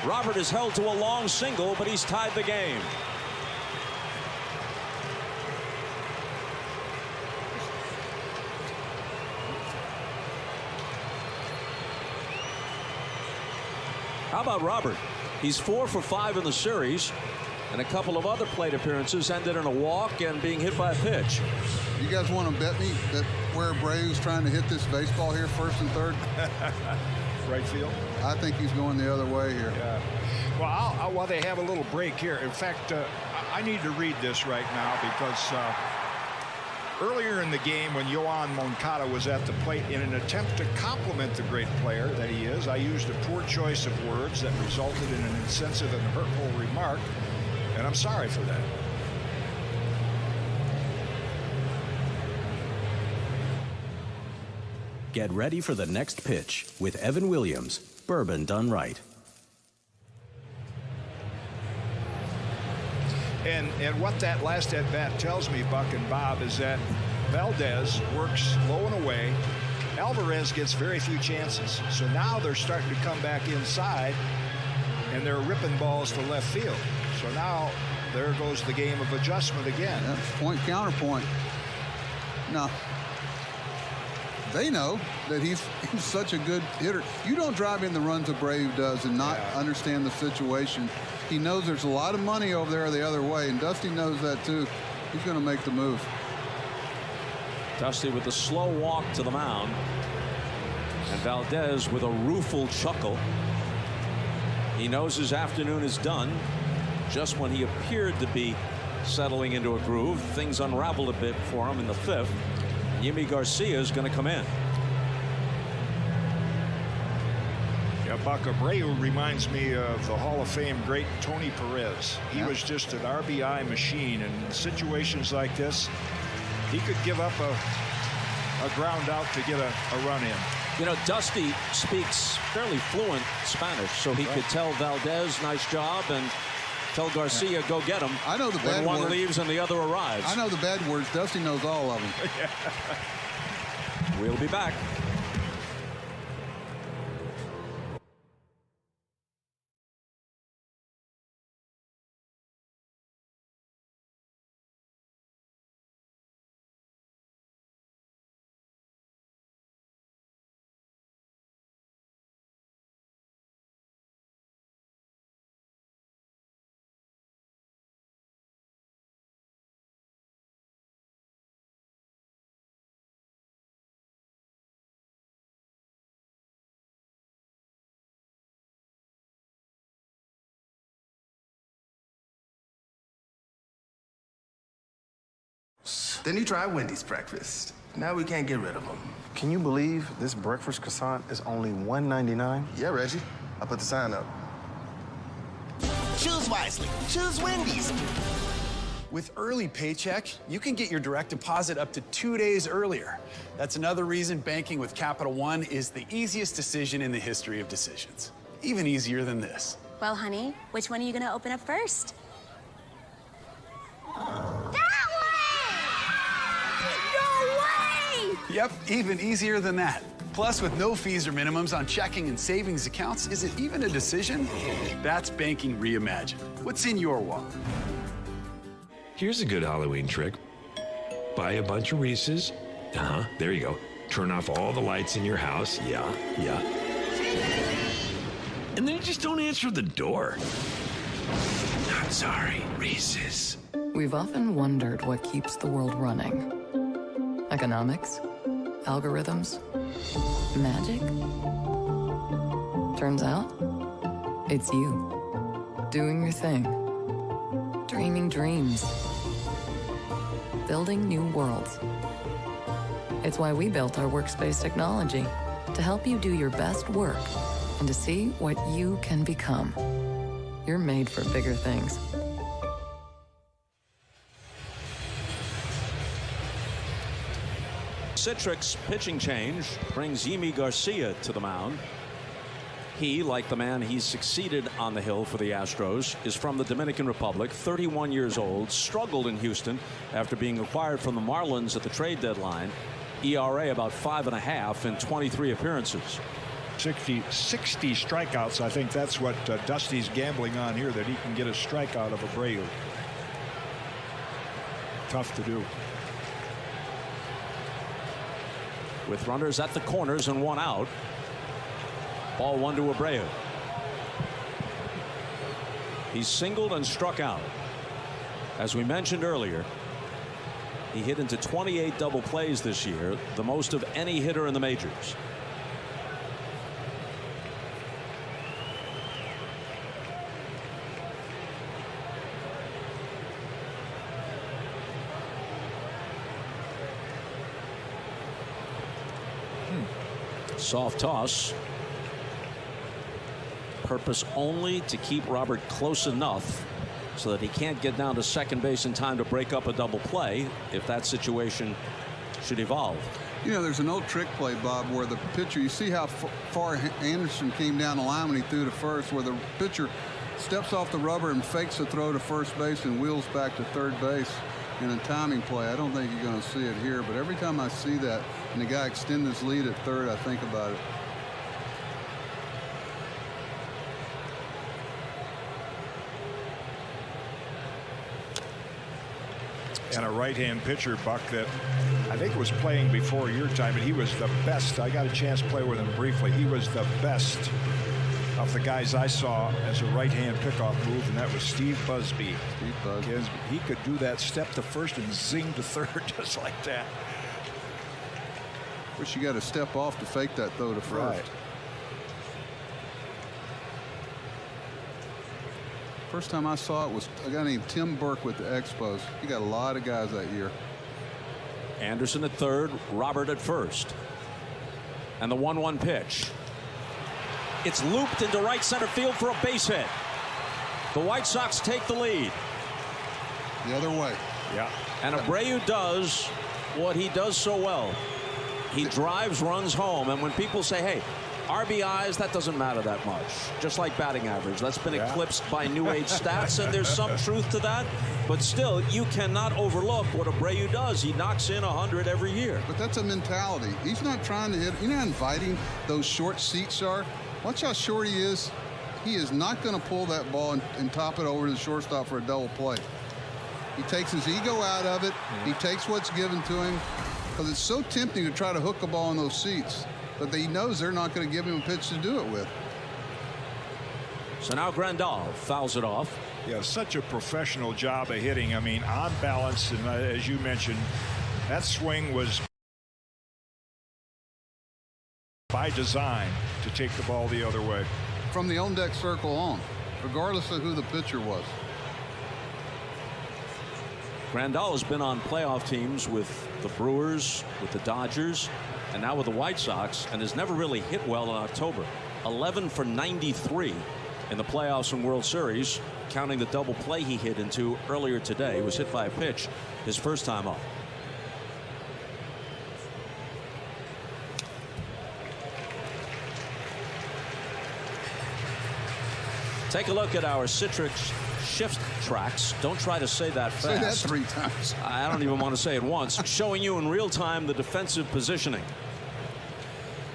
Robert is held to a long single, but he's tied the game. How about Robert? He's 4 for 5 in the series, and a couple of other plate appearances ended in a walk and being hit by a pitch. You guys want to bet me that where Abreu's trying to hit this baseball here, first and third? Right field? I think he's going the other way here. Yeah. Well, while they have a little break here, in fact, I need to read this right now because earlier in the game when Yoan Moncada was at the plate, in an attempt to compliment the great player that he is, I used a poor choice of words that resulted in an insensitive and hurtful remark, and I'm sorry for that. Get ready for the next pitch with Evan Williams, bourbon done right. And what that last at bat tells me, Buck and Bob, is that Valdez works low and away. Alvarez gets very few chances. So now they're starting to come back inside, and they're ripping balls to left field. So now there goes the game of adjustment again. That's point counterpoint. No. They know that he's such a good hitter. You don't drive in the runs Abreu does and not understand the situation. He knows there's a lot of money over there the other way, and Dusty knows that too. He's going to make the move. Dusty with a slow walk to the mound, and Valdez with a rueful chuckle. He knows his afternoon is done. Just when he appeared to be settling into a groove, things unraveled a bit for him in the 5th. Yimi Garcia is going to come in. Yeah, Buck Abreu reminds me of the Hall of Fame great Tony Perez. He was just an RBI machine, and in situations like this, he could give up a ground out to get a run in. You know, Dusty speaks fairly fluent Spanish, so he could tell Valdez, nice job, and tell Garcia, go get him. I know the bad when one words. leaves and the other arrives. I know the bad words. Dusty knows all of them. We'll be back. Then you try Wendy's breakfast. Now we can't get rid of them. Can you believe this breakfast croissant is only $1.99? Yeah, Reggie. I put the sign up. Choose wisely. Choose Wendy's. With Early Paycheck, you can get your direct deposit up to 2 days earlier. That's another reason banking with Capital One is the easiest decision in the history of decisions. Even easier than this. Well, honey, which one are you going to open up first? Yep, even easier than that. Plus, with no fees or minimums on checking and savings accounts, is it even a decision? That's banking reimagined. What's in your wallet? Here's a good Halloween trick. Buy a bunch of Reese's. There you go. Turn off all the lights in your house. Yeah. And then you just don't answer the door. Not sorry, Reese's. We've often wondered what keeps the world running. Economics? Algorithms? Magic? Turns out, it's you. Doing your thing. Dreaming dreams. Building new worlds. It's why we built our workspace technology, to help you do your best work and to see what you can become. You're made for bigger things. Citrix pitching change brings Yimi Garcia to the mound. He, like the man he's succeeded on the hill for the Astros, is from the Dominican Republic, 31 years old, struggled in Houston after being acquired from the Marlins at the trade deadline. ERA about 5.5 in 23 appearances. 60 strikeouts. I think that's what Dusty's gambling on here, that he can get a strikeout of Abreu. Tough to do. With runners at the corners and one out. Ball one to Abreu. He's singled and struck out. As we mentioned earlier, he hit into 28 double plays this year, the most of any hitter in the majors. Soft toss. Purpose only to keep Robert close enough so that he can't get down to second base in time to break up a double play if that situation should evolve. You know, there's an old trick play, Bob, where the pitcher, you see how far Anderson came down the line when he threw to first, where the pitcher steps off the rubber and fakes a throw to first base and wheels back to third base in a timing play. I don't think you're going to see it here, but every time I see that and the guy extend his lead at third, I think about it. And a right-hand pitcher, Buck, that I think was playing before your time, and he was the best. I got a chance to play with him briefly. He was the best of the guys I saw as a right-hand pickoff move, and that was Steve Busby. He could do that step to first and zing to third just like that. Wish you got to step off to fake that throw to first. Right. First time I saw it was a guy named Tim Burke with the Expos. He got a lot of guys that year. Anderson at third, Robert at first. And the 1-1 pitch. It's looped into right center field for a base hit. The White Sox take the lead. The other way. Yeah. And Abreu does what he does so well. He drives runs home. And when people say, hey, RBIs, that doesn't matter that much. Just like batting average. That's been eclipsed by new age stats, and there's some truth to that. But still, you cannot overlook what Abreu does. He knocks in 100 every year. But that's a mentality. He's not trying to hit. You're not inviting those short seats are. Watch how short he is. He is not going to pull that ball and top it over to the shortstop for a double play. He takes his ego out of it. He takes what's given to him, because it's so tempting to try to hook a ball in those seats. But he knows they're not going to give him a pitch to do it with. So now Grandal fouls it off. Yeah, such a professional job of hitting. I mean, on balance, and as you mentioned, that swing was by design to take the ball the other way. From the on-deck circle on, regardless of who the pitcher was. Grandal has been on playoff teams with the Brewers, with the Dodgers, and now with the White Sox, and has never really hit well in October. 11 for 93 in the playoffs and World Series, counting the double play he hit into earlier today. He was hit by a pitch his first time up. Take a look at our Citrix shift tracks. Don't try to say that fast. Say that 3 times. I don't even want to say it once. Showing you in real time the defensive positioning.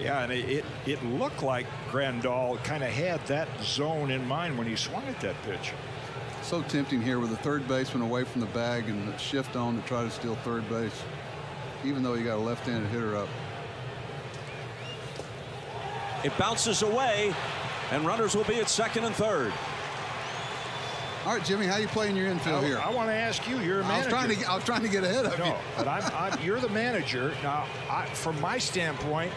Yeah, and it looked like Grandal kind of had that zone in mind when he swung at that pitch. So tempting here with the third baseman away from the bag and the shift on to try to steal third base, even though you got a left-handed hitter up. It bounces away, and runners will be at second and third. All right, Jimmy, how you playing your infield here? I want to ask you. You're a manager. I was trying to get ahead of you. No, but you're the manager now. From my standpoint,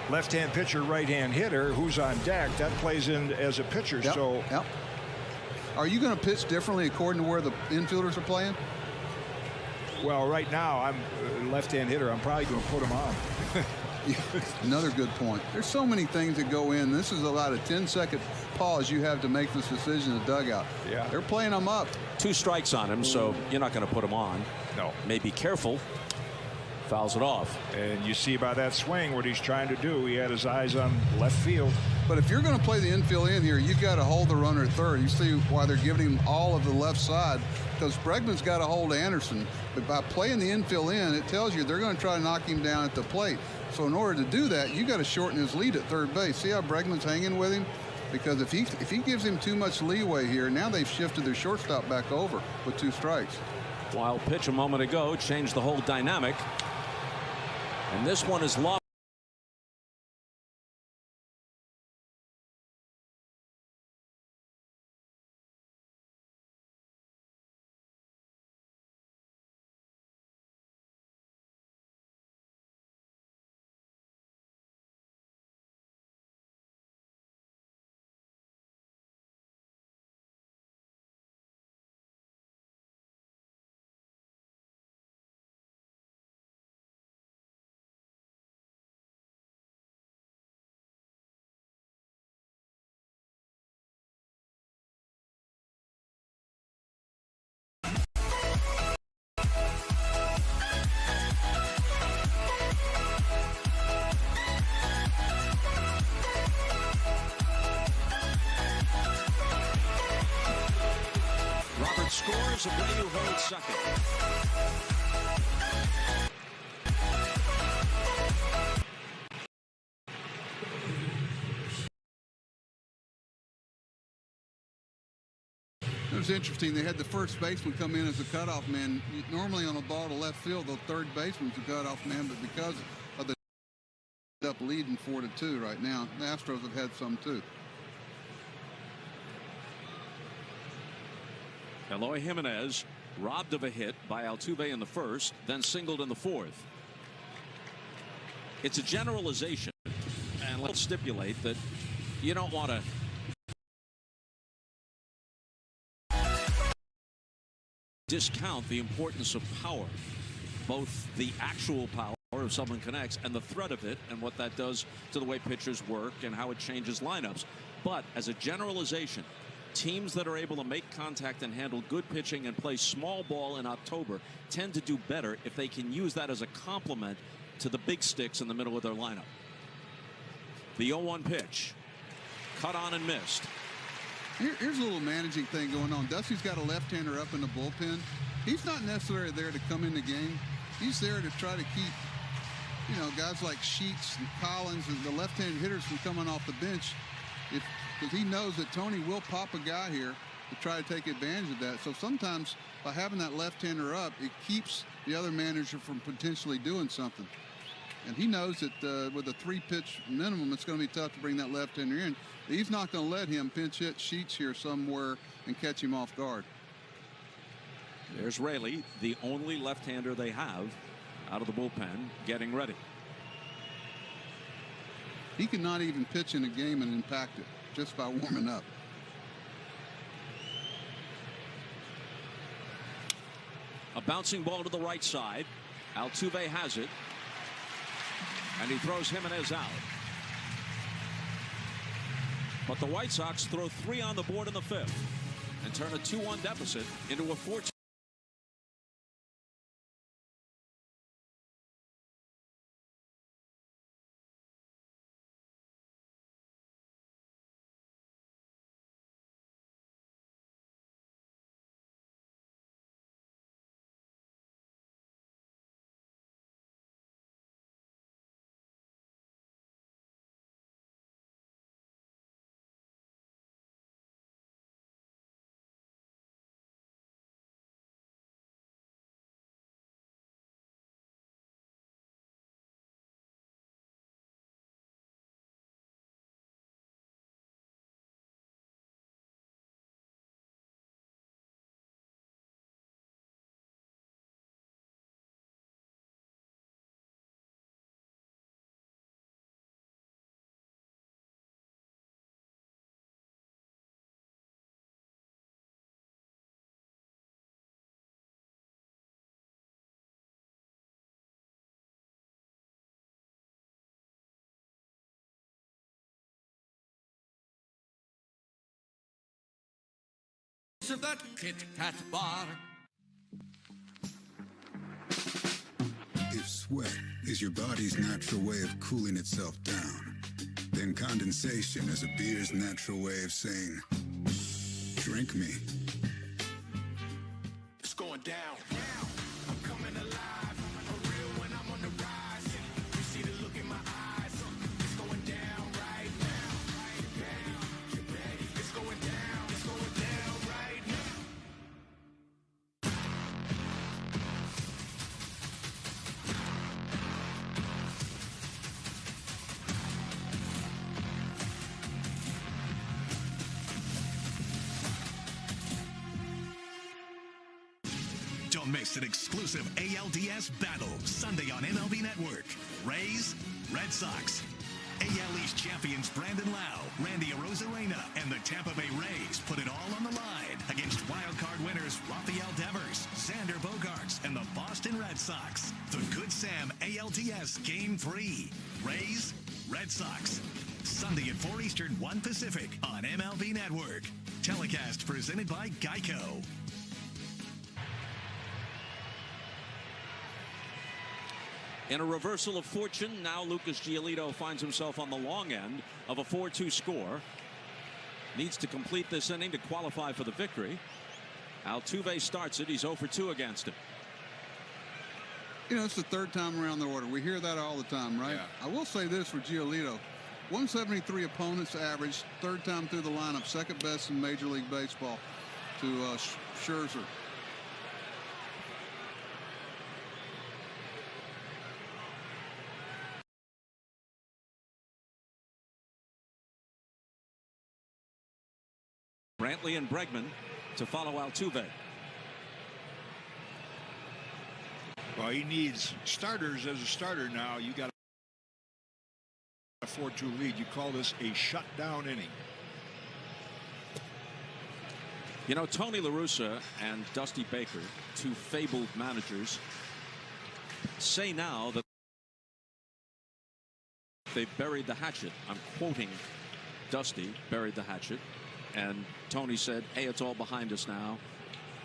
left-hand pitcher, right-hand hitter, who's on deck, that plays in as a pitcher. Yep, so, yep. Are you going to pitch differently according to where the infielders are playing? Well, right now I'm a left-hand hitter. I'm probably going to put him on. Another good point. There's so many things that go in. This is about a 10-second pause you have to make this decision in the dugout. Yeah. They're playing them up. 2 strikes on him, so you're not going to put him on. No. May be careful. Fouls it off. And you see by that swing what he's trying to do. He had his eyes on left field. But if you're going to play the infield in here, you've got to hold the runner at third. You see why they're giving him all of the left side, because Bregman's got to hold Anderson. But by playing the infield in, it tells you they're going to try to knock him down at the plate. So in order to do that, you got to shorten his lead at third base. See how Bregman's hanging with him? Because if he gives him too much leeway here, now they've shifted their shortstop back over with 2 strikes. Wild pitch a moment ago changed the whole dynamic. And this one is lost. Robert scores. Abreu holds second. It was interesting. They had the first baseman come in as a cutoff man. Normally on a ball to left field, the third baseman's a cutoff man, but because of the up leading 4-2 right now, the Astros have had some too. Eloy Jimenez robbed of a hit by Altuve in the first, then singled in the fourth. It's a generalization, and let's stipulate that you don't want to discount the importance of power, both the actual power power if someone connects and the threat of it and what that does to the way pitchers work and how it changes lineups. But as a generalization, teams that are able to make contact and handle good pitching and play small ball in October tend to do better if they can use that as a complement to the big sticks in the middle of their lineup. The 0-1 pitch. Cut on and missed. Here's a little managing thing going on. Dusty's got a left-hander up in the bullpen. He's not necessarily there to come in the game. He's there to try to keep, you know, guys like Sheets and Collins and the left-handed hitters from coming off the bench, because he knows that Tony will pop a guy here to try to take advantage of that. So sometimes by having that left-hander up, it keeps the other manager from potentially doing something. And he knows that with a 3-pitch minimum, it's going to be tough to bring that left-hander in. He's not going to let him pinch hit Sheets here somewhere and catch him off guard. There's Raley, the only left-hander they have out of the bullpen, getting ready. He cannot even pitch in a game and impact it just by warming up. A bouncing ball to the right side. Altuve has it. And he throws Jimenez out. But the White Sox throw 3 on the board in the 5th and turn a 2-1 deficit into a 4-2. Of that Kit Kat bar. If sweat is your body's natural way of cooling itself down, then condensation is a beer's natural way of saying, drink me. It's going down. I'm coming alive. I'm real when I'm on the rise. You see the look in my eyes. It's going down right now. Get ready. It's going down. It's going down right now. Don't miss an exclusive ALDS battle Sunday on MLB Network. Rays, Red Sox. AL East champions Brandon Lau, Randy Arozarena, and the Tampa Bay Rays put it all on the line against wildcard winners Rafael Devers, Xander Bogaerts, and the Boston Red Sox. The Good Sam ALDS Game 3. Rays, Red Sox. Sunday at 4 Eastern, 1 Pacific on MLB Network. Telecast presented by Geico. In a reversal of fortune, now Lucas Giolito finds himself on the long end of a 4-2 score. Needs to complete this inning to qualify for the victory. Altuve starts it. He's 0 for 2 against him. You know, it's the 3rd time around the order. We hear that all the time, right? Yeah. I will say this for Giolito. 173 opponents average, 3rd time through the lineup, 2nd best in Major League Baseball to Scherzer. Brantley and Bregman to follow Altuve. Well, he needs starters as a starter now. You got a 4-2 lead. You call this a shutdown inning. You know, Tony La Russa and Dusty Baker, 2 fabled managers, say now that they buried the hatchet. I'm quoting Dusty, buried the hatchet. And Tony said, hey, it's all behind us now.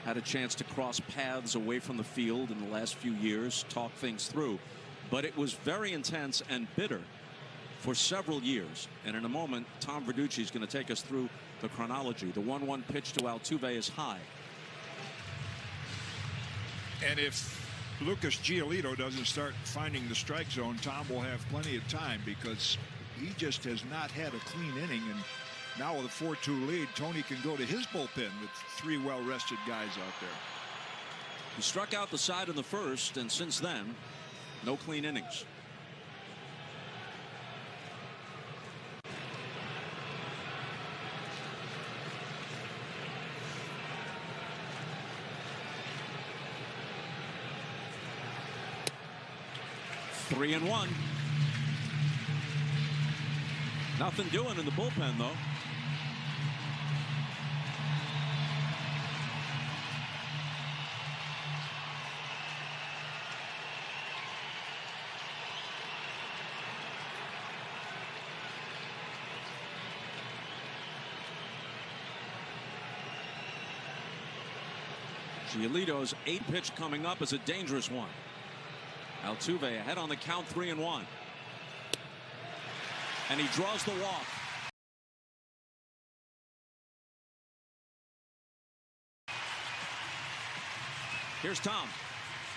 Had a chance to cross paths away from the field in the last few years, talk things through. But it was very intense and bitter for several years. And in a moment, Tom Verducci is going to take us through the chronology. The 1-1 pitch to Altuve is high. And if Lucas Giolito doesn't start finding the strike zone, Tom will have plenty of time, because he just has not had a clean inning. And now with a 4-2 lead, Tony can go to his bullpen with 3 well-rested guys out there. He struck out the side in the first, and since then, no clean innings. Three and one. Nothing doing in the bullpen, though. Giolito's 8th pitch coming up is a dangerous one. Altuve ahead on the count, 3-1. And he draws the walk. Here's Tom.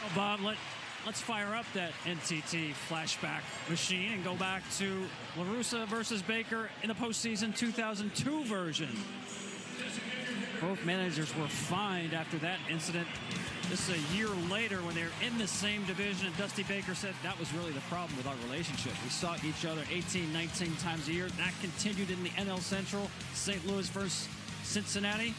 Oh, Bob, let's fire up that NTT flashback machine and go back to La Russa versus Baker in the postseason 2002 version. Both managers were fined after that incident. This is a year later when they're in the same division, and Dusty Baker said that was really the problem with our relationship. We saw each other 18, 19 times a year. That continued in the NL Central, St. Louis versus Cincinnati.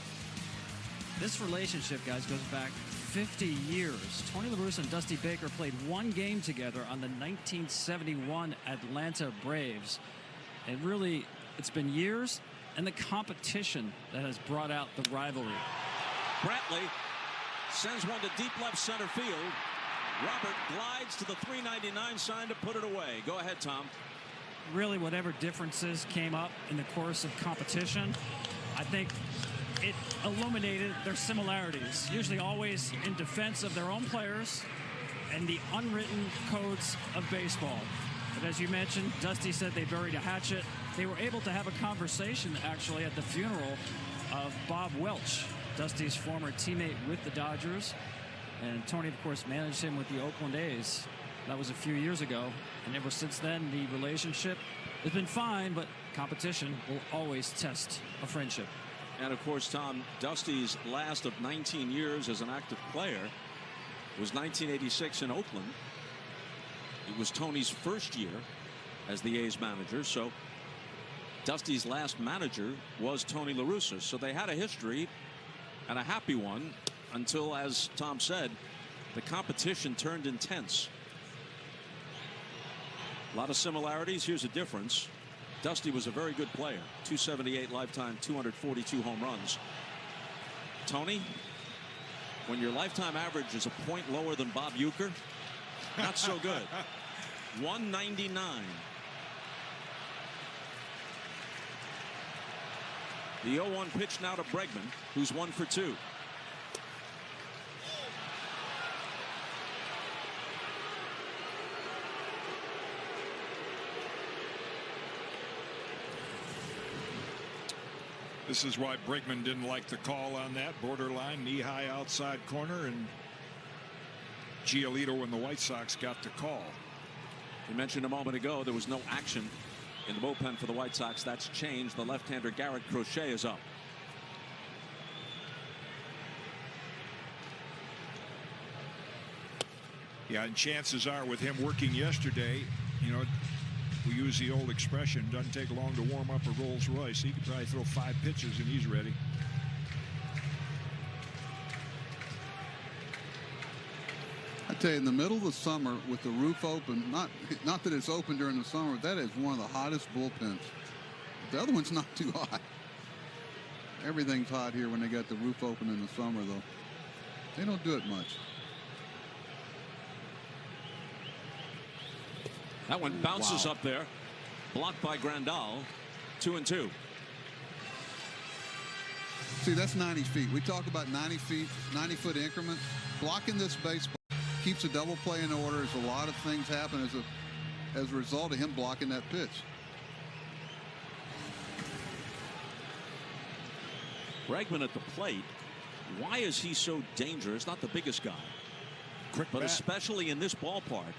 This relationship, guys, goes back 50 years. Tony La Russa and Dusty Baker played one game together on the 1971 Atlanta Braves. And really, it's been years and the competition that has brought out the rivalry. Brantley sends one to deep left center field. Robert glides to the 399 sign to put it away. Go ahead, Tom. Really, whatever differences came up in the course of competition, I think it illuminated their similarities, usually always in defense of their own players and the unwritten codes of baseball. But as you mentioned, Dusty said they buried a hatchet. They were able to have a conversation, actually, at the funeral of Bob Welch, Dusty's former teammate with the Dodgers. And Tony, of course, managed him with the Oakland A's. That was a few years ago. And ever since then, the relationship has been fine, but competition will always test a friendship. And, of course, Tom, Dusty's last of 19 years as an active player was 1986 in Oakland. It was Tony's first year as the A's manager, so Dusty's last manager was Tony La Russa. So they had a history, and a happy one, until, as Tom said, the competition turned intense. A lot of similarities. Here's a difference. Dusty was a very good player. 278 lifetime, 242 home runs. Tony, when your lifetime average is a point lower than Bob Uecker, not so good. 199. The 0-1 pitch now to Bregman, who's 1 for 2. This is why Bregman didn't like the call on that. Borderline, knee-high outside corner, and Giolito and the White Sox got the call. We mentioned a moment ago there was no action in the bullpen for the White Sox. That's changed. The left-hander Garrett Crochet is up. Yeah, and chances are with him working yesterday, you know, we use the old expression, doesn't take long to warm up a Rolls Royce. He could probably throw 5 pitches and he's ready. I tell you, in the middle of the summer with the roof open, not that it's open during the summer, that is one of the hottest bullpens. The other one's not too hot. Everything's hot here when they got the roof open in the summer, though. They don't do it much. That one bounces up there. Blocked by Grandal. 2-2. See, that's 90 feet. We talk about 90 feet, 90-foot increments. Blocking this baseball keeps a double play in order. There's a lot of things happen as a result of him blocking that pitch. Bregman at the plate. Why is he so dangerous? Not the biggest guy, but especially in this ballpark.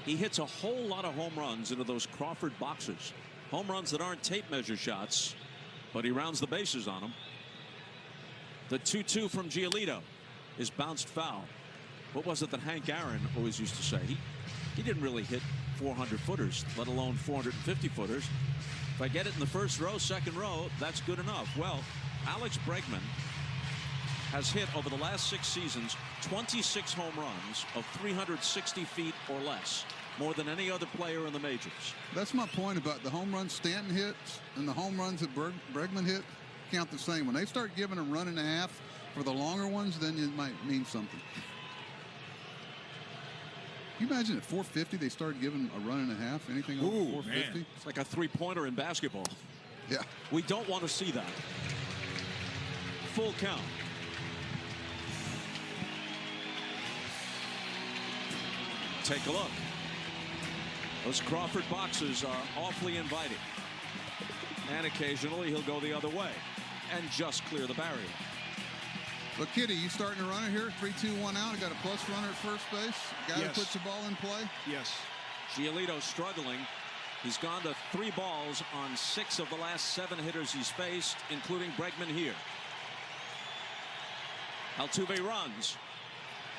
He hits a whole lot of home runs into those Crawford boxes. Home runs that aren't tape measure shots, but he rounds the bases on them. The 2-2 from Giolito is bounced foul. What was it that Hank Aaron always used to say? He didn't really hit 400-footers, let alone 450-footers. If I get it in the first row, second row, that's good enough. Well, Alex Bregman has hit over the last 6 seasons 26 home runs of 360 feet or less, more than any other player in the majors. That's my point about the home runs Stanton hits and the home runs that Bregman hit count the same. When they start giving a run and a half for the longer ones, then it might mean something. Can you imagine at 450 they started giving a run and a half? Anything over 450? Man. It's like a three-pointer in basketball. Yeah. We don't want to see that. Full count. Take a look. Those Crawford boxes are awfully inviting. And occasionally he'll go the other way and just clear the barrier. Look, Kitty, you starting to run it here? 3-2-1 out. You got a plus runner at first base. Guy who puts the ball in play. Yes. Giolito struggling. He's gone to 3 balls on 6 of the last 7 hitters he's faced, including Bregman here. Altuve runs.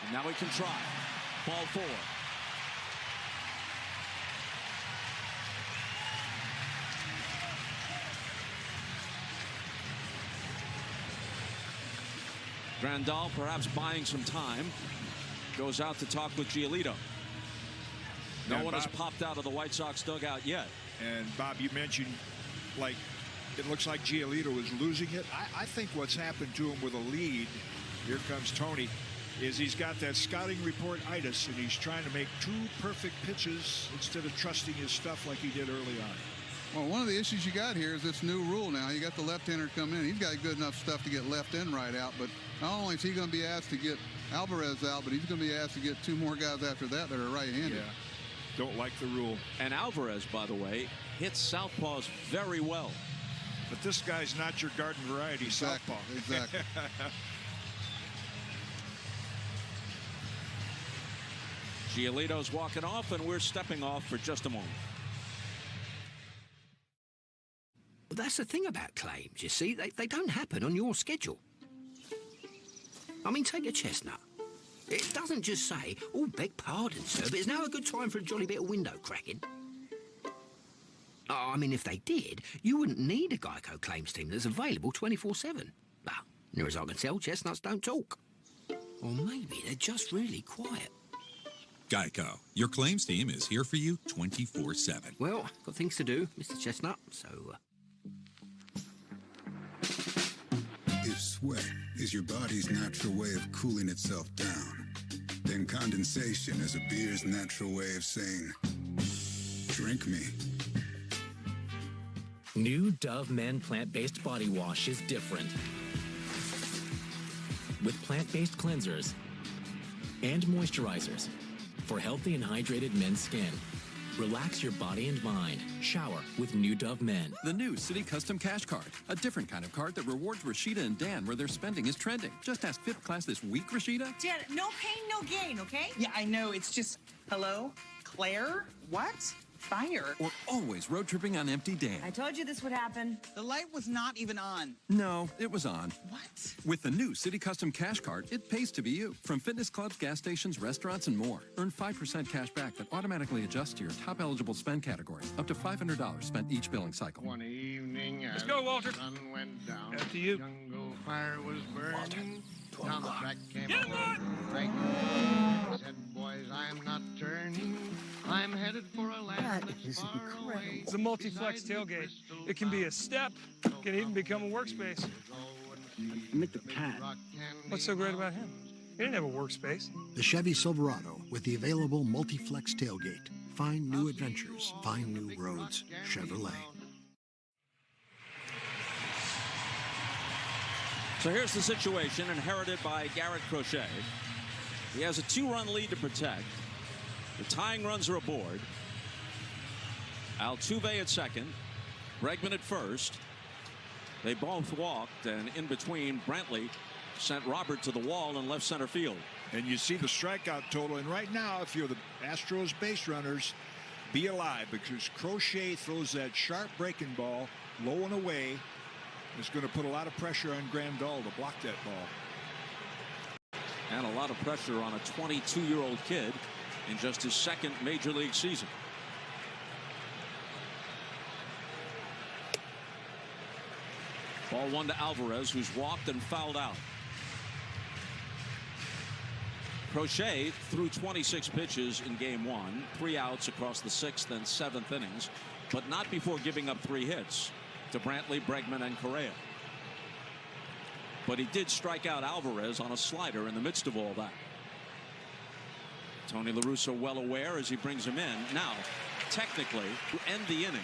And now he can try. Ball 4. Grandal perhaps buying some time. Goes out to talk with Giolito. No one has popped out of the White Sox dugout yet. And Bob, you mentioned, like, it looks like Giolito is losing it. I think what's happened to him with a lead, here comes Tony, is he's got that scouting report-itis, and he's trying to make 2 perfect pitches instead of trusting his stuff like he did early on. Well, one of the issues you got here is this new rule now. You got the left-hander come in. He's got good enough stuff to get left and right out, but not only is he going to be asked to get Alvarez out, but he's going to be asked to get 2 more guys after that are right-handed. Yeah, don't like the rule. And Alvarez, by the way, hits southpaws very well. But this guy's not your garden variety southpaw. Exactly. Giolito's walking off, and we're stepping off for just a moment. But that's the thing about claims, you see. They don't happen on your schedule. I mean, take a chestnut. It doesn't just say, oh, beg pardon, sir, but it's now a good time for a jolly bit of window cracking. Oh, I mean, if they did, you wouldn't need a Geico claims team that's available 24/7. Well, near as I can tell, chestnuts don't talk. Or maybe they're just really quiet. Geico, your claims team is here for you 24/7. Well, got things to do, Mr. Chestnut, so... If sweat is your body's natural way of cooling itself down, then condensation is a beer's natural way of saying, drink me. New Dove Men plant-based body wash is different. With plant-based cleansers and moisturizers for healthy and hydrated men's skin. Relax your body and mind. Shower with New Dove Men. The new City Custom Cash Card. A different kind of card that rewards Rashida and Dan where their spending is trending. Just ask fifth class this week, Rashida. Janet, no pain, no gain, okay? Yeah, I know. It's just, hello? Claire? What? Fire. Or always road tripping on empty Dan. I told you this would happen. The light was not even on. No, it was on. What? With the new City Custom Cash Card, it pays to be you. From fitness clubs, gas stations, restaurants, and more. Earn 5% cash back that automatically adjusts to your top eligible spend category. Up to $500 spent each billing cycle. One evening, Let's go, Walter. The sun went down. After you. Jungle fire was burning. Down the track came Get a dragon. Said, boys, I'm not turning. I'm headed for a land that's far away. It's a multi-flex tailgate. It can be a step, can even become a workspace. Meet the cat. What's so great about him? He didn't have a workspace. The Chevy Silverado with the available multi-flex tailgate. Find new adventures. Find new roads. Chevrolet. So here's the situation inherited by Garrett Crochet. He has a 2-run lead to protect. The tying runs are aboard. Altuve at second. Bregman at first. They both walked, and in between, Brantley sent Robert to the wall in left center field. And you see the strikeout total. And right now, if you're the Astros base runners, be alive, because Crochet throws that sharp breaking ball low and away. Is going to put a lot of pressure on Grandal to block that ball. And a lot of pressure on a 22-year-old kid in just his second major league season. Ball 1 to Alvarez, who's walked and fouled out. Crochet threw 26 pitches in game 1, 3 outs across the 6th and 7th innings, but not before giving up 3 hits to Brantley, Bregman, and Correa. But he did strike out Alvarez on a slider in the midst of all that. Tony La Russa well aware as he brings him in. Now, technically, to end the inning,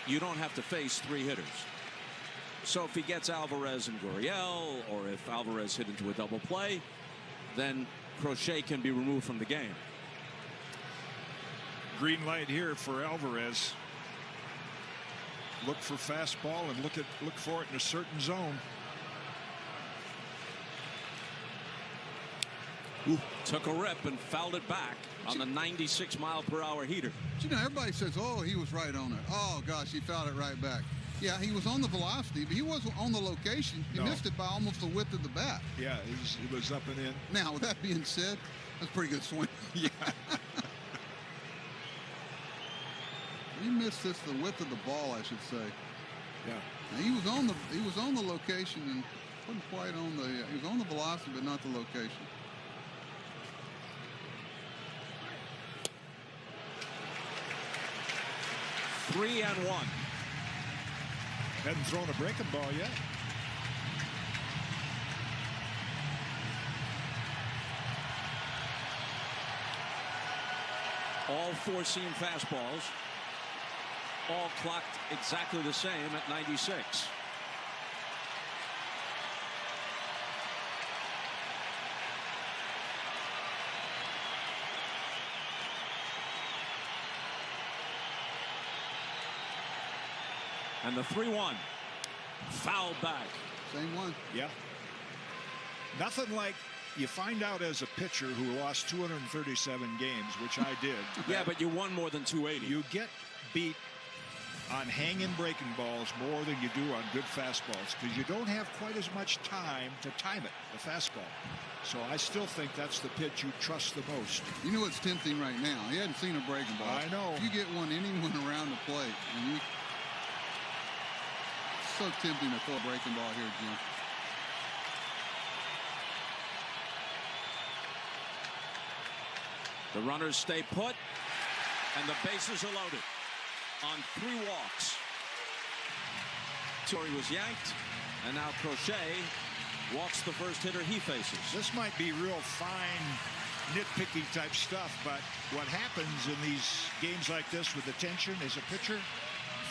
you don't have to face 3 hitters. So if he gets Alvarez and Gurriel, or if Alvarez hit into a double play, then Crochet can be removed from the game. Green light here for Alvarez. Look for fastball and look for it in a certain zone. Ooh, took a rip and fouled it back on the 96-mile-per-hour heater. You know, everybody says, "Oh, he was right on it." Oh gosh, he fouled it right back. Yeah, he was on the velocity, but he wasn't on the location. He missed it by almost the width of the bat. Yeah, it was up and in. Now, with that being said, that's a pretty good swing. Yeah. He missed this the width of the ball, I should say. Yeah. Now, he was on the location and wasn't quite on the. He was on the velocity, but not the location. Three and one. Hadn't thrown a breaking ball yet. All 4-seam fastballs. All clocked exactly the same at 96. And the 3-1 fouled back. Same one. Yeah. Nothing like you find out as a pitcher who lost 237 games, which I did. Yeah, but you won more than 280. You get beat on hanging breaking balls more than you do on good fastballs, because you don't have quite as much time to time it, the fastball. So I still think that's the pitch you trust the most. You know what's tempting right now? He hadn't seen a breaking ball. I know. If you get anyone around the plate, and so tempting to throw a breaking ball here, Jim. The runners stay put, and the bases are loaded on 3 walks. Torrey was yanked, and now Crochet walks the first hitter he faces. This might be real fine, nitpicky type stuff, but what happens in these games like this with the tension is a pitcher,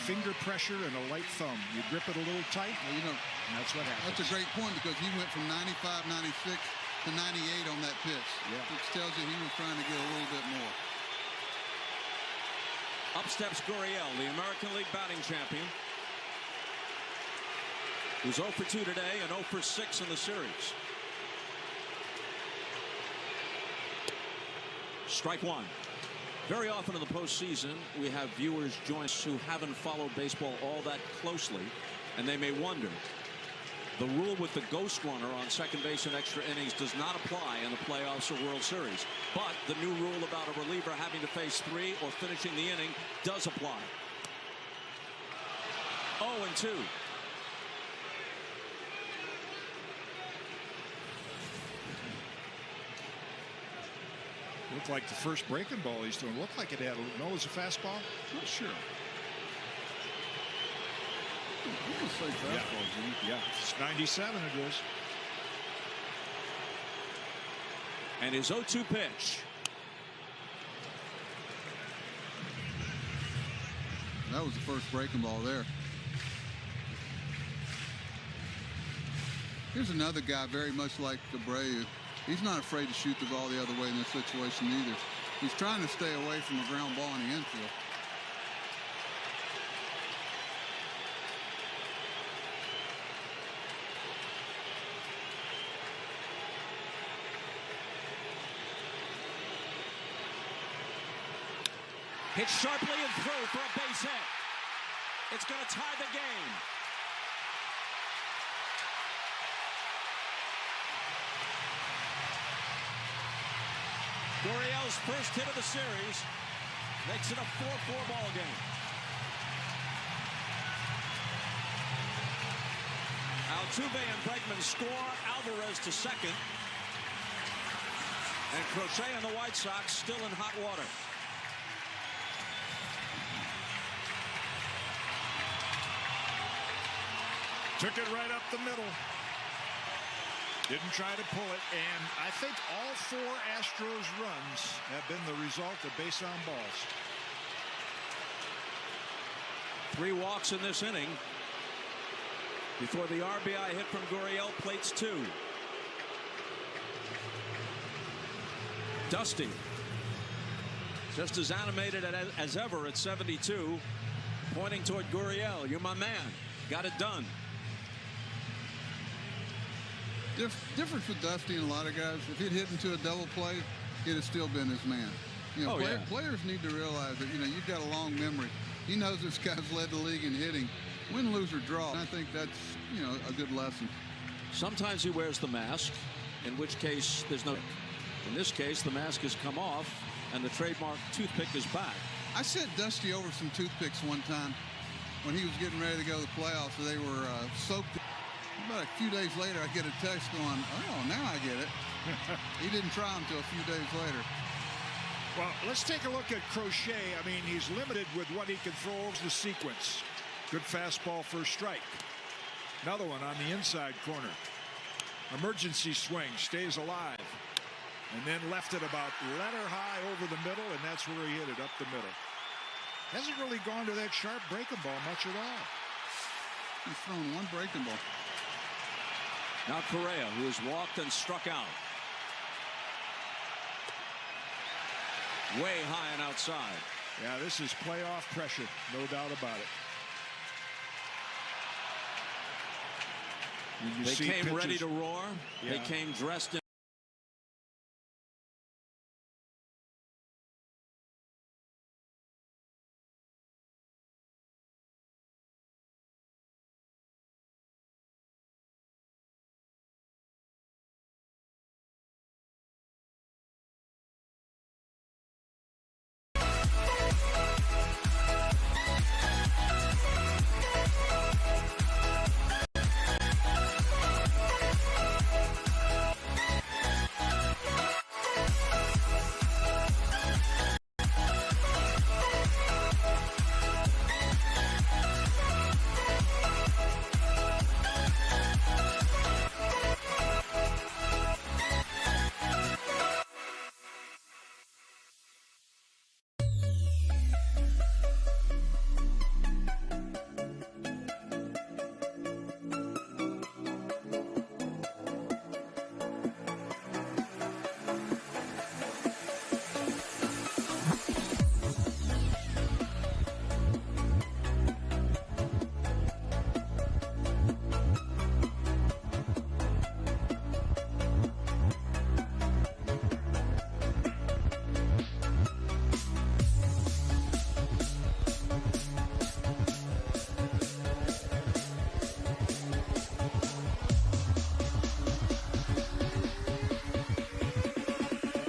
finger pressure and a light thumb. You grip it a little tight, well, you know, and that's what happens. That's a great point, because he went from 95, 96 to 98 on that pitch. Yeah. Which tells you he was trying to get a little bit more. Up steps Gurriel, the American League batting champion, who's 0 for 2 today and 0 for 6 in the series. Strike one. Very often in the postseason, we have viewers join us who haven't followed baseball all that closely, and they may wonder. The rule with the ghost runner on second base in extra innings does not apply in the playoffs or World Series. But the new rule about a reliever having to face 3 or finishing the inning does apply. 0-2. Looked like the first breaking ball he's doing. Looked like it had no, it was a fastball. Not sure. Yeah, it's 97 it is. And his 0-2 pitch. That was the first breaking ball there. Here's another guy very much like Abreu. He's not afraid to shoot the ball the other way in this situation either. He's trying to stay away from a ground ball in the infield. Hit sharply and through for a base hit. It's going to tie the game. Gurriel's first hit of the series makes it a 4-4 ball game. Altuve and Bregman score. Alvarez to second. And Crochet and the White Sox still in hot water. Took it right up the middle. Didn't try to pull it, and I think all 4 Astros runs have been the result of base on balls. 3 walks in this inning before the RBI hit from Gurriel. Plates 2. Dusty, just as animated as ever at 72, pointing toward Gurriel. You're my man. Got it done. Difference with Dusty and a lot of guys. If he'd hit into a double play, he'd have still been his man. You know, players need to realize that, you know, you've got a long memory. He knows this guy's led the league in hitting. Win, lose, or draw. And I think that's, you know, a good lesson. Sometimes he wears the mask, in which case there's no. In this case, the mask has come off, and the trademark toothpick is back. I sent Dusty over some toothpicks one time when he was getting ready to go to the playoffs. So they were soaked. About a few days later, I get a text going, oh, now I get it. He didn't try them until a few days later. Well, let's take a look at Crochet. I mean, he's limited with what he can throw over the sequence. Good fastball for a strike. Another one on the inside corner. Emergency swing, stays alive. And then left it about letter high over the middle, and that's where he hit it, up the middle. Hasn't really gone to that sharp breaking ball much at all. He's thrown one breaking ball. Now Correa, who has walked and struck out. Way high and outside. Yeah, this is playoff pressure, no doubt about it. They came ready to roar. Yeah. They came dressed in